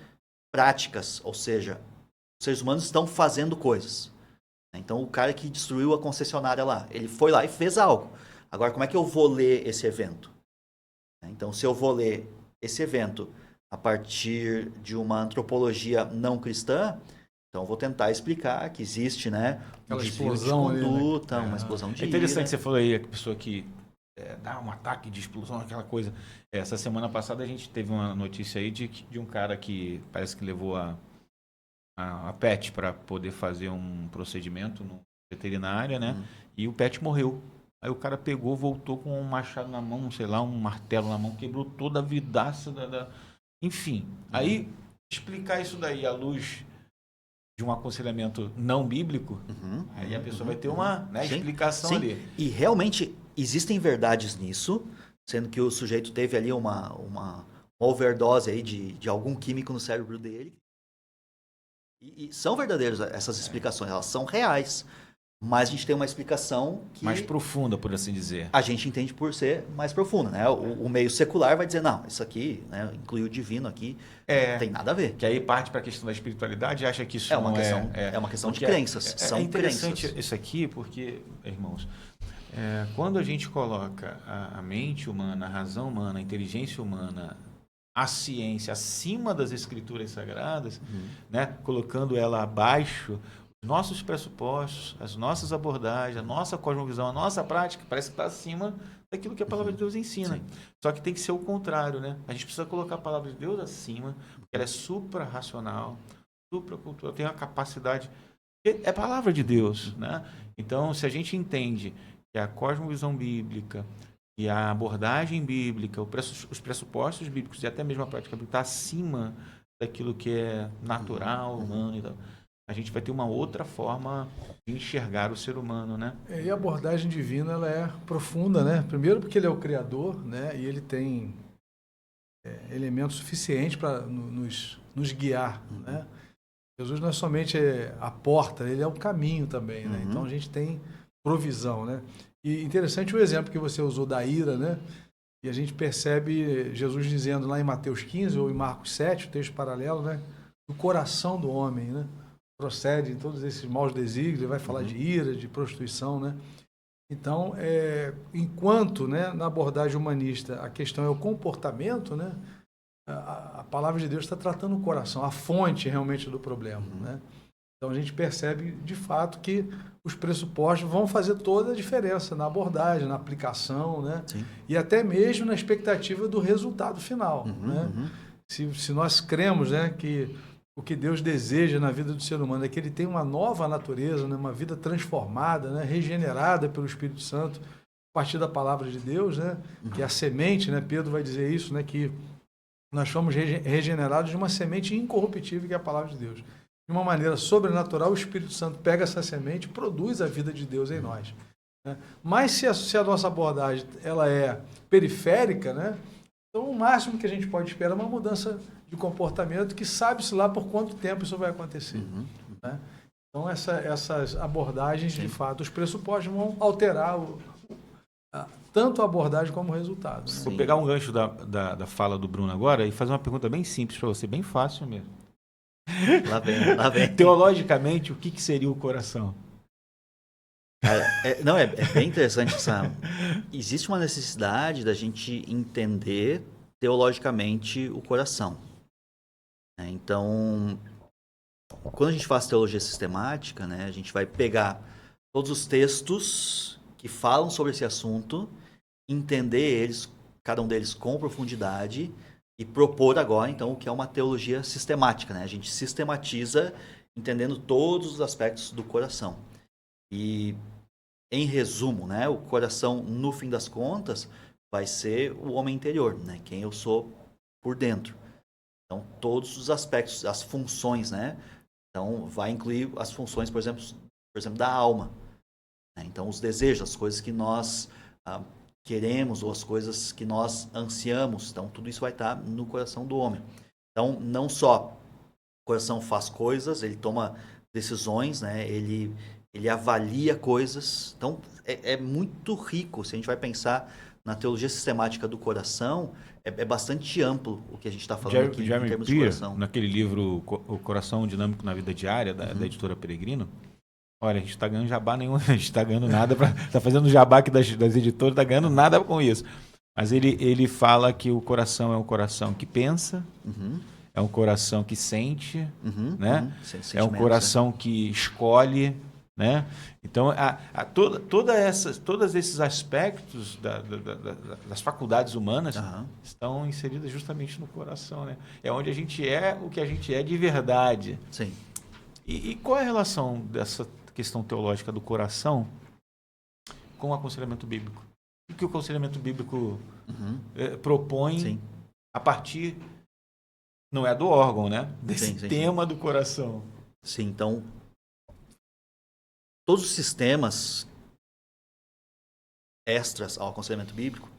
práticas, ou seja, os seres humanos estão fazendo coisas. Então, o cara que destruiu a concessionária lá, ele foi lá e fez algo. Agora, como é que eu vou ler esse evento? Então, se eu vou ler esse evento a partir de uma antropologia não cristã, então eu vou tentar explicar que existe, né,
Aquela
desvio de
explosão ali, né?
conduta, uma explosão de
É interessante
ira.
que você falou aí, a pessoa que dá um ataque de explosão, aquela coisa. Essa semana passada a gente teve uma notícia aí de um cara que parece que levou a pet para poder fazer um procedimento no veterinária, né? E o pet morreu. Aí o cara pegou, voltou com um machado na mão, sei lá, um martelo na mão, quebrou toda a vidaça Enfim, aí explicar isso daí à luz de um aconselhamento não bíblico, aí a pessoa vai ter uma, né, explicação ali.
E realmente existem verdades nisso, sendo que o sujeito teve ali uma overdose aí de algum químico no cérebro dele. E são verdadeiras essas explicações, elas são reais. Mas a gente tem uma explicação que
Mais profunda, por assim dizer.
a gente entende por ser mais profunda, né? O meio secular vai dizer, não, isso aqui, né, inclui o divino aqui, não tem nada a ver.
Que aí parte para a questão da espiritualidade e acha que isso
É uma
não
questão, é uma questão de crenças. São
é interessante
crenças.
isso aqui porque, irmãos, quando a gente coloca a mente humana, a razão humana, a inteligência humana, a ciência acima das escrituras sagradas, né, colocando ela abaixo, nossos pressupostos, as nossas abordagens, a nossa cosmovisão, a nossa prática, parece que está acima daquilo que a palavra de Deus ensina.
Sim.
Só que tem que ser o contrário, né? A gente precisa colocar a palavra de Deus acima, porque ela é supra-racional, supra-cultural, tem uma capacidade... É palavra de Deus, né? Então, se a gente entende que a cosmovisão bíblica e a abordagem bíblica, os pressupostos bíblicos e até mesmo a prática bíblica está acima daquilo que é natural, humano e tal, a gente vai ter uma outra forma de enxergar o ser humano, né?
E a abordagem divina, ela é profunda, né? Primeiro porque ele é o Criador, né? E ele tem elementos suficientes para nos guiar, né? Jesus não é somente a porta, ele é o caminho também, né? Então a gente tem provisão, né? E interessante o exemplo que você usou da ira, né? E a gente percebe Jesus dizendo lá em Mateus 15 ou em Marcos 7, o texto paralelo, né? Do coração do homem, né? Procede em todos esses maus desígnios, ele vai falar de ira, de prostituição, né? Então, enquanto, né, na abordagem humanista a questão é o comportamento, né? A palavra de Deus está tratando o coração, a fonte realmente do problema, né? Então a gente percebe de fato que os pressupostos vão fazer toda a diferença na abordagem, na aplicação, né?
Sim.
E até mesmo na expectativa do resultado final, né? Se nós cremos, né, que o que Deus deseja na vida do ser humano é que ele tenha uma nova natureza, né, uma vida transformada, né, regenerada pelo Espírito Santo, a partir da palavra de Deus, né, que é a semente, né, Pedro vai dizer isso, né, que nós fomos regenerados de uma semente incorruptível, que é a palavra de Deus. De uma maneira sobrenatural, o Espírito Santo pega essa semente e produz a vida de Deus em nós, né? Mas se a nossa abordagem ela é periférica, né, então o máximo que a gente pode esperar é uma mudança de comportamento que sabe-se lá por quanto tempo isso vai acontecer, né? Então essas abordagens, de fato, os pressupostos vão alterar tanto a abordagem como o resultado, né?
Vou pegar um gancho da fala do Bruno agora e fazer uma pergunta bem simples para você, bem fácil mesmo.
Lá vem.
Teologicamente, o que seria o coração?
É bem interessante existe uma necessidade da gente entender teologicamente o coração. Então, quando a gente faz teologia sistemática, né, a gente vai pegar todos os textos que falam sobre esse assunto, entender eles, cada um deles com profundidade, e propor agora, então, o que é uma teologia sistemática, né? A gente sistematiza entendendo todos os aspectos do coração. E, em resumo, né, o coração, no fim das contas, vai ser o homem interior, né? Quem eu sou por dentro. Então, todos os aspectos, as funções, né? Então, vai incluir as funções, por exemplo, da alma. Né? Então, os desejos, as coisas que nós queremos ou as coisas que nós ansiamos. Então, tudo isso vai estar no coração do homem. Então, não só o coração faz coisas, ele toma decisões, né? Ele avalia coisas. Então, é muito rico. Se a gente vai pensar na teologia sistemática do coração, é bastante amplo o que a gente está falando aqui em termos de coração.
Naquele livro O Coração Dinâmico na Vida Diária, da editora Peregrino, olha, a gente está ganhando jabá nenhum, a gente está ganhando nada, está fazendo jabá aqui das editoras, está ganhando nada com isso. Mas ele fala que o coração é um coração que pensa, é um coração que sente, né? É um coração que escolhe, né? Então, todos esses aspectos das faculdades humanas estão inseridos justamente no coração, né? É onde a gente é o que a gente é de verdade.
Sim.
E qual é a relação dessa questão teológica do coração com o aconselhamento bíblico? O que o aconselhamento bíblico propõe a partir, não é do órgão, né? Desse tema do coração.
Sim, então, todos os sistemas extras ao aconselhamento bíblico,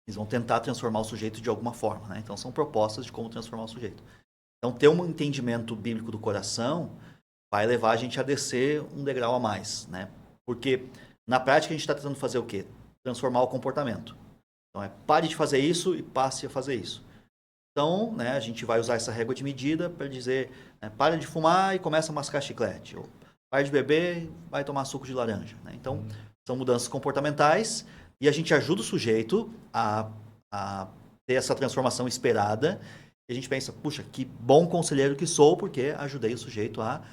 eles vão tentar transformar o sujeito de alguma forma, né? Então, são propostas de como transformar o sujeito. Então, ter um entendimento bíblico do coração vai levar a gente a descer um degrau a mais, né? Porque, na prática, a gente está tentando fazer o quê? Transformar o comportamento. Então, pare de fazer isso e passe a fazer isso. Então, né, a gente vai usar essa régua de medida para dizer, né, pare de fumar e começa a mascar chiclete. Ou pare de beber e vai tomar suco de laranja. Né? Então, são mudanças comportamentais e a gente ajuda o sujeito a ter essa transformação esperada. E a gente pensa, puxa, que bom conselheiro que sou, porque ajudei o sujeito a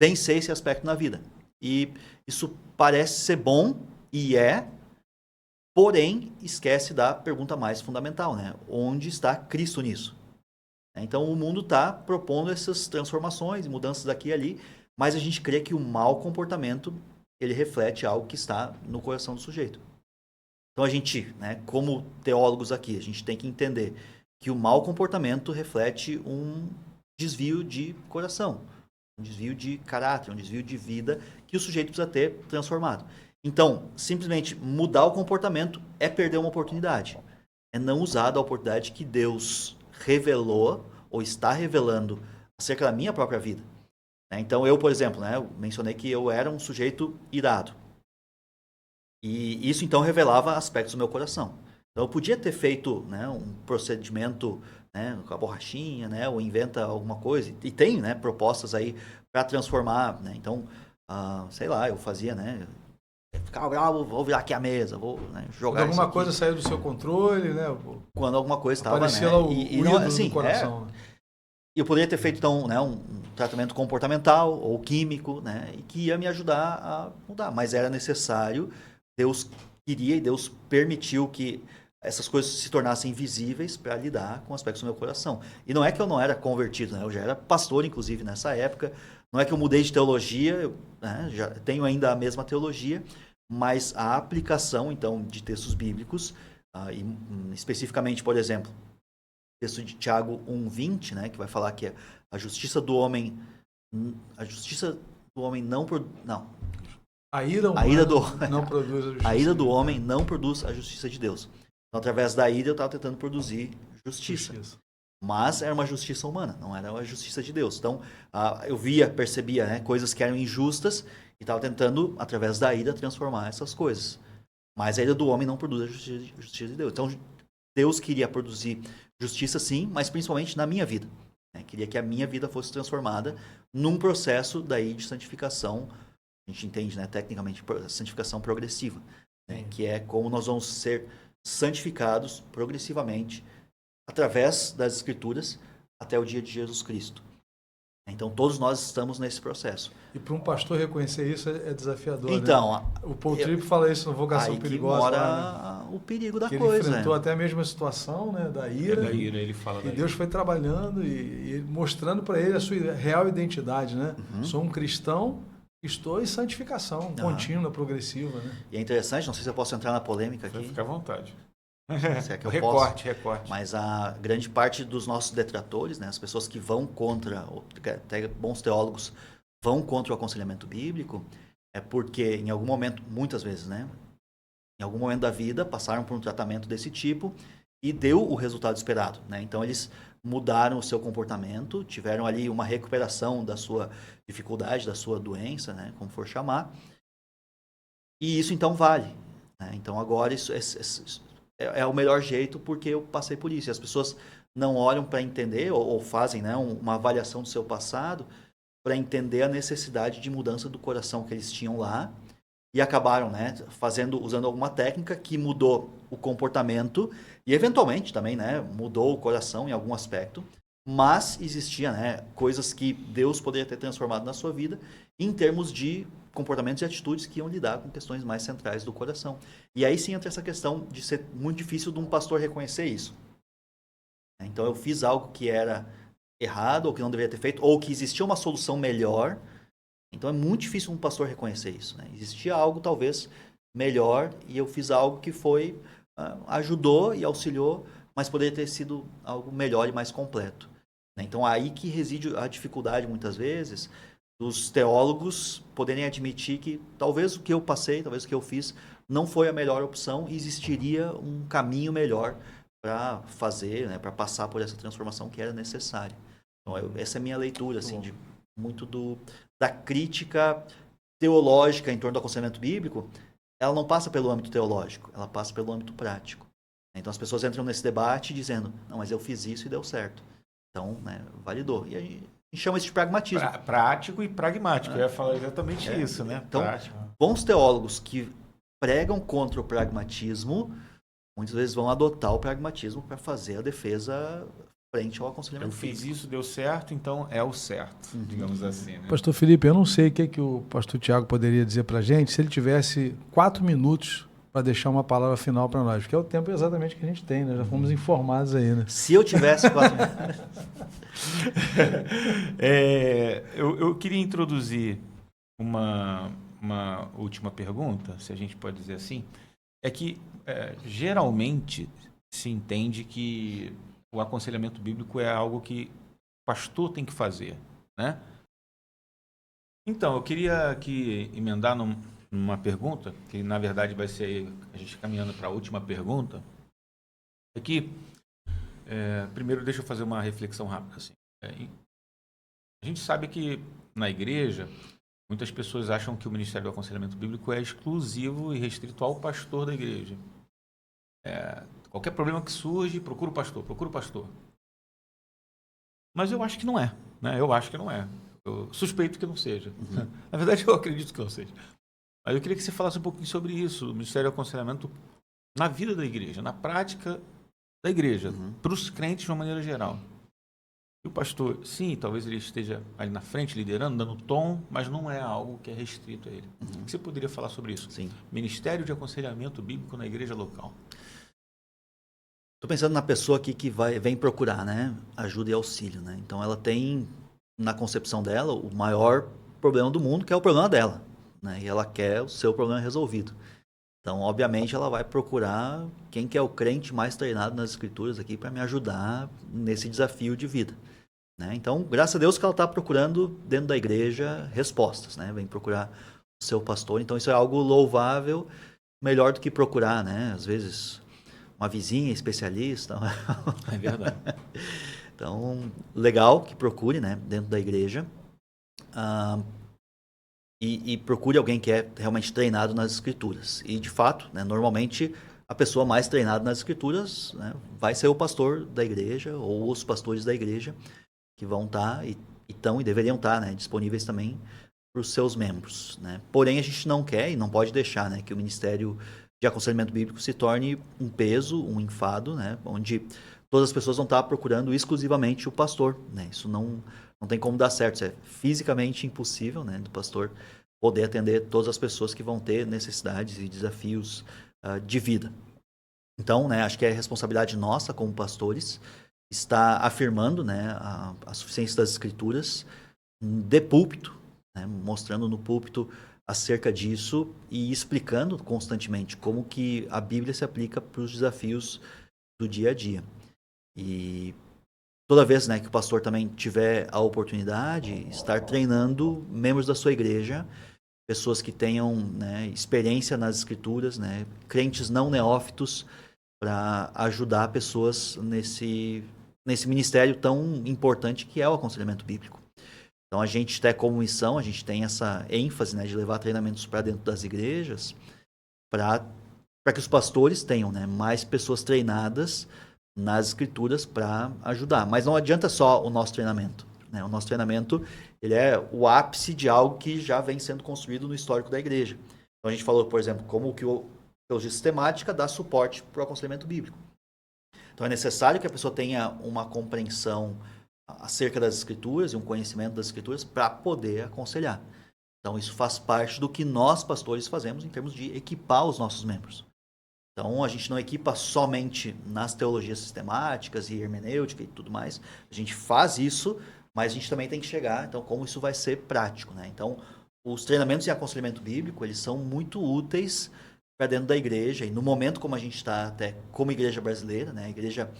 vencer esse aspecto na vida. E isso parece ser bom, e porém, esquece da pergunta mais fundamental, né? Onde está Cristo nisso? Então, o mundo está propondo essas transformações, mudanças aqui e ali, mas a gente crê que o mau comportamento, ele reflete algo que está no coração do sujeito. Então, a gente, né, como teólogos aqui, a gente tem que entender que o mau comportamento reflete um desvio de coração, um desvio de caráter, um desvio de vida que o sujeito precisa ter transformado. Então, simplesmente mudar o comportamento é perder uma oportunidade. É não usar da oportunidade que Deus revelou ou está revelando acerca da minha própria vida. Então, eu, por exemplo, né, eu mencionei que eu era um sujeito irado. E isso, então, revelava aspectos do meu coração. Então, eu podia ter feito, né, um procedimento, né, com a borrachinha, né, ou inventa alguma coisa. E tem, né, propostas aí para transformar. Né? Então, sei lá, eu fazia, né, ficava bravo, vou virar aqui a mesa, vou, né, jogar.
Quando alguma coisa saiu do seu controle, né?
Quando alguma coisa estava,
aparecia, né, lá o ídolo assim, do coração.
Eu poderia ter feito, então, né, um tratamento comportamental ou químico, né, e que ia me ajudar a mudar. Mas era necessário, Deus queria e Deus permitiu que essas coisas se tornassem visíveis para lidar com aspectos do meu coração. E não é que eu não era convertido, né, eu já era pastor, inclusive, nessa época. Não é que eu mudei de teologia, eu, né, já tenho ainda a mesma teologia, mas a aplicação, então, de textos bíblicos, e especificamente, por exemplo, o texto de Tiago 1:20, né, que vai falar que a justiça do homem não
a ira não produz a justiça.
A ira do homem não produz a justiça de Deus. Então, através da ira, eu estava tentando produzir justiça. Mas era uma justiça humana, não era uma justiça de Deus. Então, eu percebia, né, coisas que eram injustas e estava tentando, através da ira, transformar essas coisas. Mas a ira do homem não produz a justiça de Deus. Então, Deus queria produzir justiça, sim, mas principalmente na minha vida. Né? Queria que a minha vida fosse transformada num processo daí de santificação. A gente entende, né, tecnicamente, santificação progressiva, né? Que é como nós vamos ser santificados progressivamente através das Escrituras até o dia de Jesus Cristo. Então, todos nós estamos nesse processo.
E para um pastor reconhecer isso é desafiador,
então,
né? O Paul Tripp fala isso no Vocação
aí
Perigosa.
Que mora
lá, né?
o perigo da
que
coisa.
Ele enfrentou até a mesma situação, né? Da ira.
Da ira, ele fala
E Deus foi trabalhando e mostrando para ele a sua real identidade, né? Sou um cristão, estou em santificação contínua, progressiva, né?
E é interessante, não sei se eu posso entrar na polêmica aqui.
Fica à vontade.
Se é que eu
recorte.
Mas a grande parte dos nossos detratores, né, as pessoas que vão contra, até bons teólogos vão contra o aconselhamento bíblico, é porque em algum momento, muitas vezes, né, em algum momento da vida passaram por um tratamento desse tipo e deu o resultado esperado, né? Então eles mudaram o seu comportamento, tiveram ali uma recuperação da sua dificuldade, da sua doença, né, como for chamar, e isso então vale, né? Então agora isso é o melhor jeito porque eu passei por isso. E as pessoas não olham para entender ou fazem, né, uma avaliação do seu passado para entender a necessidade de mudança do coração que eles tinham lá e acabaram, né, usando alguma técnica que mudou o comportamento e eventualmente também, né, mudou o coração em algum aspecto, mas existia, né, coisas que Deus poderia ter transformado na sua vida em termos de comportamentos e atitudes que iam lidar com questões mais centrais do coração. E aí sim entra essa questão de ser muito difícil de um pastor reconhecer isso. Então eu fiz algo que era errado, ou que não deveria ter feito, ou que existia uma solução melhor. Então é muito difícil um pastor reconhecer isso, né? Existia algo talvez melhor e eu fiz algo que foi, ajudou e auxiliou, mas poderia ter sido algo melhor e mais completo. Então aí que reside a dificuldade muitas vezes dos teólogos poderem admitir que talvez o que eu passei, talvez o que eu fiz, não foi a melhor opção e existiria um caminho melhor para fazer, né, para passar por essa transformação que era necessária. Então, essa é a minha leitura, assim, de muito da crítica teológica em torno do aconselhamento bíblico. Ela não passa pelo âmbito teológico, ela passa pelo âmbito prático. Então, as pessoas entram nesse debate dizendo, não, mas eu fiz isso e deu certo. Então, né, validou. E aí, chama isso de pragmatismo.
Prático e pragmático. Eu ia falar exatamente isso, né?
Então,
prático.
Bons teólogos que pregam contra o pragmatismo, muitas vezes vão adotar o pragmatismo para fazer a defesa frente ao aconselhamento.
Eu fiz isso, deu certo, então é o certo, digamos assim. Né?
Pastor Felipe, eu não sei o que o pastor Tiago poderia dizer para a gente se ele tivesse 4 minutos para deixar uma palavra final para nós, porque é o tempo exatamente que a gente tem, né? Já fomos informados aí, né?
Se eu tivesse 4
eu queria introduzir uma última pergunta, se a gente pode dizer assim, é que geralmente se entende que o aconselhamento bíblico é algo que o pastor tem que fazer, né? Então, eu queria aqui emendar numa pergunta, que na verdade vai ser a gente caminhando para a última pergunta, é que, primeiro deixa eu fazer uma reflexão rápida. Assim. A gente sabe que na igreja, muitas pessoas acham que o Ministério do Aconselhamento Bíblico é exclusivo e restrito ao pastor da igreja. Qualquer problema que surge, procura o pastor. Mas eu acho que não é. Né? Eu acho que não é. Eu suspeito que não seja. Uhum. Na verdade, eu acredito que não seja. Mas eu queria que você falasse um pouquinho sobre isso, o Ministério do Aconselhamento na vida da igreja, na prática da igreja, para os crentes de uma maneira geral. E o pastor, sim, talvez ele esteja ali na frente, liderando, dando tom, mas não é algo que é restrito a ele. O que você poderia falar sobre isso?
Sim.
Ministério de Aconselhamento Bíblico na igreja local.
Estou pensando na pessoa aqui que vem procurar, né, ajuda e auxílio, né? Então ela tem na concepção dela o maior problema do mundo, que é o problema dela, né? E ela quer o seu problema resolvido. Então, obviamente, ela vai procurar quem que é o crente mais treinado nas escrituras aqui para me ajudar nesse desafio de vida, né? Então, graças a Deus que ela está procurando dentro da igreja respostas, né? Vem procurar o seu pastor. Então, isso é algo louvável, melhor do que procurar, né? Às vezes uma vizinha especialista.
É verdade.
Então, legal que procure, né, dentro da igreja. E procure alguém que é realmente treinado nas escrituras. E, de fato, né, normalmente, a pessoa mais treinada nas escrituras, né, vai ser o pastor da igreja ou os pastores da igreja que vão estar e deveriam estar, né, disponíveis também para os seus membros, né? Porém, a gente não quer e não pode deixar, né, que o Ministério de Aconselhamento Bíblico se torne um peso, um enfado, né, onde todas as pessoas vão estar procurando exclusivamente o pastor, né? Isso não Não tem como dar certo, isso é fisicamente impossível, né, do pastor poder atender todas as pessoas que vão ter necessidades e desafios de vida. Então, né, acho que é responsabilidade nossa como pastores estar afirmando, né, a suficiência das Escrituras de púlpito, né, mostrando no púlpito acerca disso e explicando constantemente como que a Bíblia se aplica para os desafios do dia a dia. E toda vez, né, que o pastor também tiver a oportunidade, estar treinando membros da sua igreja, pessoas que tenham, né, experiência nas Escrituras, né, crentes não neófitos, para ajudar pessoas nesse ministério tão importante que é o aconselhamento bíblico. Então a gente até como missão, a gente tem essa ênfase, né, de levar treinamentos para dentro das igrejas, para que os pastores tenham, né, mais pessoas treinadas nas Escrituras para ajudar. Mas não adianta só o nosso treinamento, né? O nosso treinamento ele é o ápice de algo que já vem sendo construído no histórico da igreja. Então a gente falou, por exemplo, como que o teologia sistemática dá suporte para o aconselhamento bíblico. Então é necessário que a pessoa tenha uma compreensão acerca das Escrituras e um conhecimento das Escrituras para poder aconselhar. Então isso faz parte do que nós pastores fazemos em termos de equipar os nossos membros. Então a gente não equipa somente nas teologias sistemáticas e hermenêutica e tudo mais. A gente faz isso, mas a gente também tem que chegar, então, como isso vai ser prático, né? Então, os treinamentos em aconselhamento bíblico, eles são muito úteis para dentro da igreja, e no momento como a gente está até como igreja brasileira, né? A igreja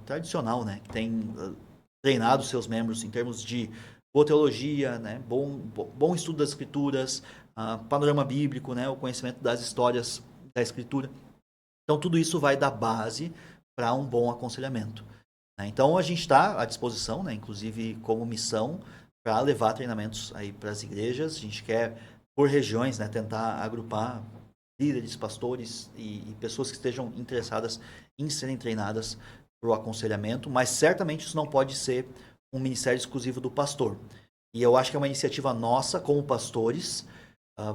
tradicional, né? Que tem treinado seus membros em termos de boa teologia, né? Bom estudo das Escrituras, panorama bíblico, né? O conhecimento das histórias da Escritura. Então, tudo isso vai dar base para um bom aconselhamento. Então a gente está à disposição, né, inclusive como missão, para levar treinamentos aí para as igrejas. A gente quer, por regiões, né, tentar agrupar líderes, pastores e pessoas que estejam interessadas em serem treinadas para o aconselhamento, mas certamente isso não pode ser um ministério exclusivo do pastor. E eu acho que é uma iniciativa nossa, como pastores,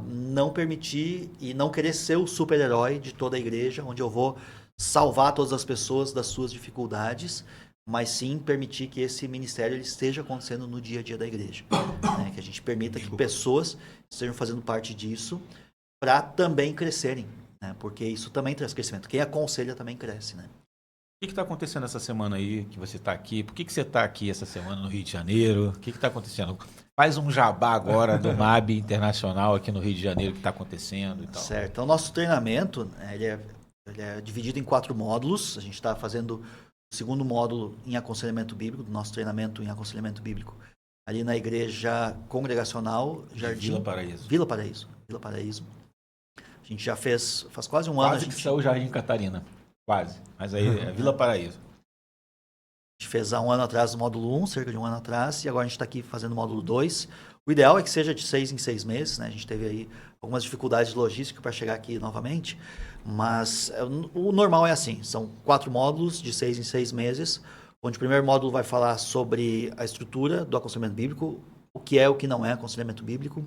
não permitir e não querer ser o super-herói de toda a igreja, onde eu vou salvar todas as pessoas das suas dificuldades, mas sim permitir que esse ministério ele esteja acontecendo no dia a dia da igreja. Né? Que a gente permita que pessoas estejam fazendo parte disso para também crescerem, né? Porque isso também traz crescimento. Quem aconselha também cresce, né?
O que está acontecendo essa semana aí que você está aqui? Por que você está aqui essa semana no Rio de Janeiro? O que está acontecendo? Faz um jabá agora do MAB Internacional aqui no Rio de Janeiro, o que está acontecendo e tal.
Certo. Então, nosso treinamento, né, ele é dividido em 4 módulos. A gente está fazendo o segundo módulo em aconselhamento bíblico, do nosso treinamento em aconselhamento bíblico, ali na igreja congregacional Jardim
Vila Paraíso.
Vila Paraíso. A gente já faz quase um ano.
Quase que saiu o Jardim Catarina. Quase. Mas aí é Vila Paraíso.
A gente fez há um ano atrás o módulo 1, cerca de um ano atrás, e agora a gente está aqui fazendo o módulo 2. O ideal é que seja de 6 em 6 meses, né? A gente teve aí algumas dificuldades de logística para chegar aqui novamente, mas o normal é assim, são 4 módulos de 6 em 6 meses, onde o primeiro módulo vai falar sobre a estrutura do aconselhamento bíblico, o que é o que não é aconselhamento bíblico,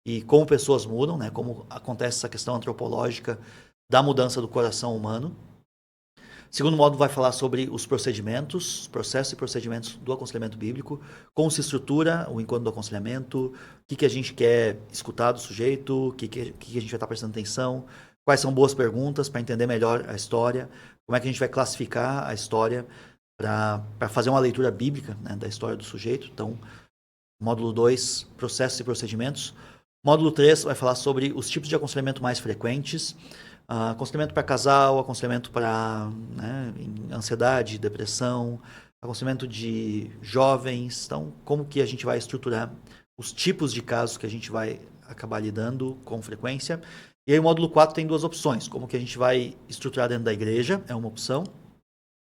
e como pessoas mudam, né? Como acontece essa questão antropológica da mudança do coração humano. O segundo módulo vai falar sobre os processos e procedimentos do aconselhamento bíblico, como se estrutura o encontro do aconselhamento, o que a gente quer escutar do sujeito, o que a gente vai estar prestando atenção, quais são boas perguntas para entender melhor a história, como é que a gente vai classificar a história para fazer uma leitura bíblica, né, da história do sujeito. Então, módulo 2, processos e procedimentos. Módulo 3 vai falar sobre os tipos de aconselhamento mais frequentes, aconselhamento para casal, aconselhamento para, né, ansiedade, depressão, aconselhamento de jovens. Então, como que a gente vai estruturar os tipos de casos que a gente vai acabar lidando com frequência. E aí o módulo 4 tem 2 opções. Como que a gente vai estruturar dentro da igreja, é uma opção,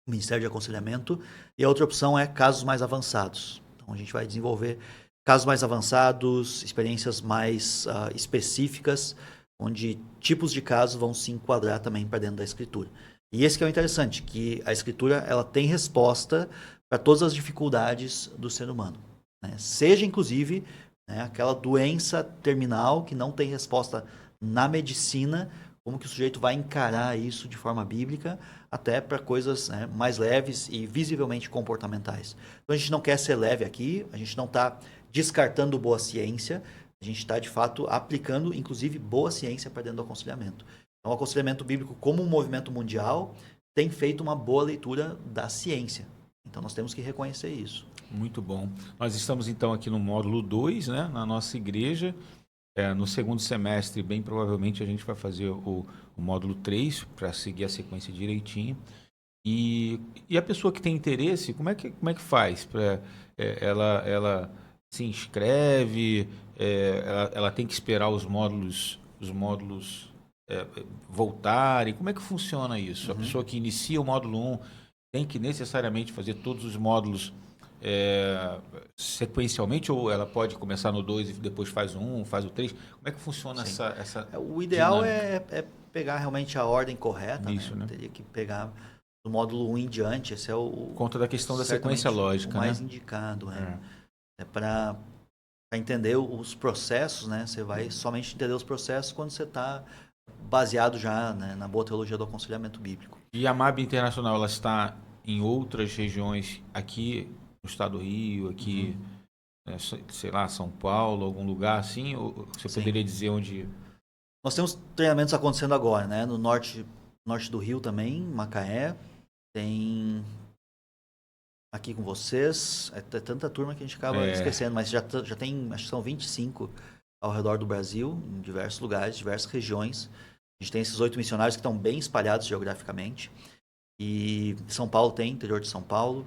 o Ministério de Aconselhamento, e a outra opção é casos mais avançados. Então, a gente vai desenvolver casos mais avançados, experiências mais específicas, onde tipos de casos vão se enquadrar também para dentro da Escritura. E esse que é o interessante, que a Escritura ela tem resposta para todas as dificuldades do ser humano, né? Seja, inclusive, né, aquela doença terminal que não tem resposta na medicina, como que o sujeito vai encarar isso de forma bíblica, até para coisas, né, mais leves e visivelmente comportamentais. Então a gente não quer ser leve aqui, a gente não está descartando boa ciência, a gente está de fato aplicando inclusive boa ciência para dentro do aconselhamento. Então o aconselhamento bíblico como um movimento mundial tem feito uma boa leitura da ciência. Então nós temos que reconhecer isso.
Muito bom. Nós estamos então aqui no módulo 2, né, na nossa igreja. No segundo semestre, bem provavelmente, a gente vai fazer o módulo 3 para seguir a sequência direitinho. E a pessoa que tem interesse, como é que faz? Ela se inscreve, ela tem que esperar os módulos voltarem. Como é que funciona isso? A pessoa que inicia o módulo 1 tem que necessariamente fazer todos os módulos sequencialmente, ou ela pode começar no 2 e depois faz o 1, faz o 3? Como é que funciona essa
O ideal
dinâmica?
é pegar realmente a ordem correta.
Isso, né?
Teria que pegar do módulo 1 em diante. Esse é
Conta da questão da
certamente
sequência lógica,
o mais
né?
indicado. Para entender os processos, né? Você vai somente entender os processos quando você está baseado já, né, na boa teologia do aconselhamento bíblico.
E a MAB Internacional, ela está em outras regiões aqui no estado do Rio, aqui, sei lá, São Paulo, algum lugar assim? Ou você poderia dizer onde...
Nós temos treinamentos acontecendo agora, né? No norte do Rio também, Macaé. Tem aqui com vocês. É tanta turma que a gente acaba esquecendo, mas já tem, acho que são 25 ao redor do Brasil, em diversos lugares, diversas regiões. A gente tem esses 8 missionários que estão bem espalhados geograficamente. E São Paulo tem, interior de São Paulo.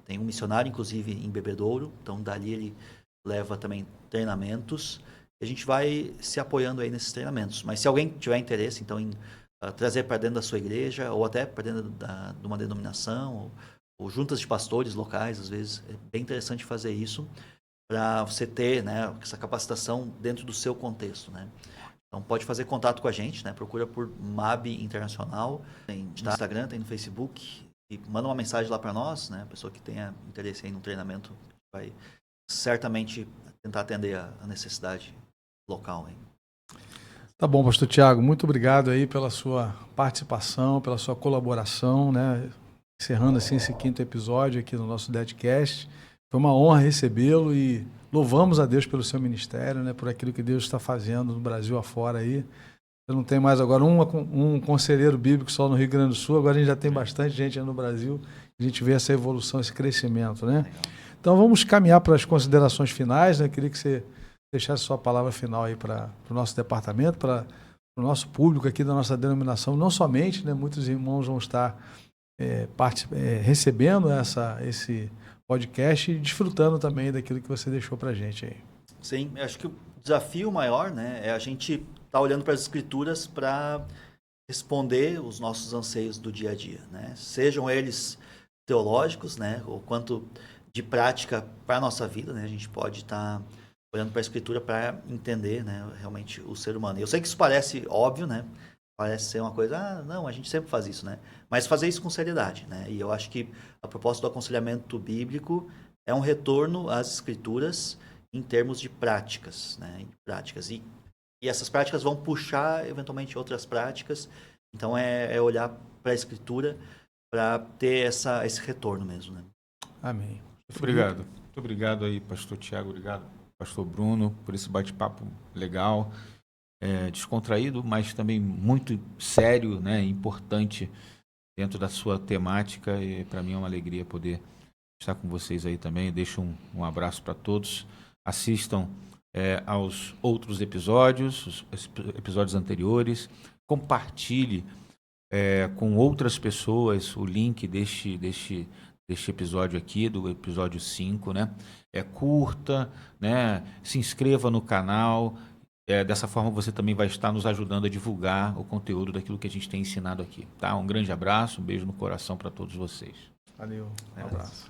Tem um missionário, inclusive, em Bebedouro. Então, dali ele leva também treinamentos. E a gente vai se apoiando aí nesses treinamentos. Mas se alguém tiver interesse, então, em trazer para dentro da sua igreja, ou até para dentro de uma denominação, ou juntas de pastores locais, às vezes, é bem interessante fazer isso para você ter, né, essa capacitação dentro do seu contexto, né? Então, pode fazer contato com a gente, né? Procura por MAB Internacional. Tem no Instagram, tem no Facebook. E manda uma mensagem lá para nós, né? A pessoa que tenha interesse aí no treinamento vai certamente tentar atender a necessidade local. Hein?
Tá bom, pastor Tiago, muito obrigado aí pela sua participação, pela sua colaboração, né? Encerrando assim esse 5º episódio aqui no nosso Deadcast. Foi uma honra recebê-lo e louvamos a Deus pelo seu ministério, né? Por aquilo que Deus está fazendo no Brasil afora aí. Você não tem mais agora um conselheiro bíblico só no Rio Grande do Sul, agora a gente já tem bastante gente no Brasil, a gente vê essa evolução, esse crescimento, né? Legal. Então vamos caminhar para as considerações finais, né? Eu queria que você deixasse sua palavra final aí para o nosso departamento, para o nosso público aqui da nossa denominação, não somente, né? Muitos irmãos vão estar recebendo esse podcast e desfrutando também daquilo que você deixou para a gente aí.
Sim, eu acho que o desafio maior, né, é a gente estar olhando para as escrituras para responder os nossos anseios do dia a dia, né? Sejam eles teológicos, né, ou quanto de prática para a nossa vida, né? A gente pode estar olhando para a escritura para entender, né, realmente o ser humano. Eu sei que isso parece óbvio, né? Parece ser uma coisa, não, a gente sempre faz isso, né? Mas fazer isso com seriedade, né? E eu acho que a proposta do aconselhamento bíblico é um retorno às escrituras em termos de práticas, né? E essas práticas vão puxar, eventualmente, outras práticas. Então, é olhar para a escritura para ter esse retorno mesmo, né?
Amém.
Muito obrigado. Muito obrigado aí, pastor Tiago. Obrigado, pastor Bruno, por esse bate-papo legal. Descontraído, mas também muito sério, né, importante dentro da sua temática, e para mim é uma alegria poder estar com vocês aí também. Deixo um abraço para todos. Assistam aos outros episódios, os episódios anteriores. Compartilhe com outras pessoas o link deste episódio aqui, do episódio 5, né? Curta, né? Se inscreva no canal. Dessa forma você também vai estar nos ajudando a divulgar o conteúdo daquilo que a gente tem ensinado aqui. Tá? Um grande abraço, um beijo no coração para todos vocês.
Valeu, um abraço.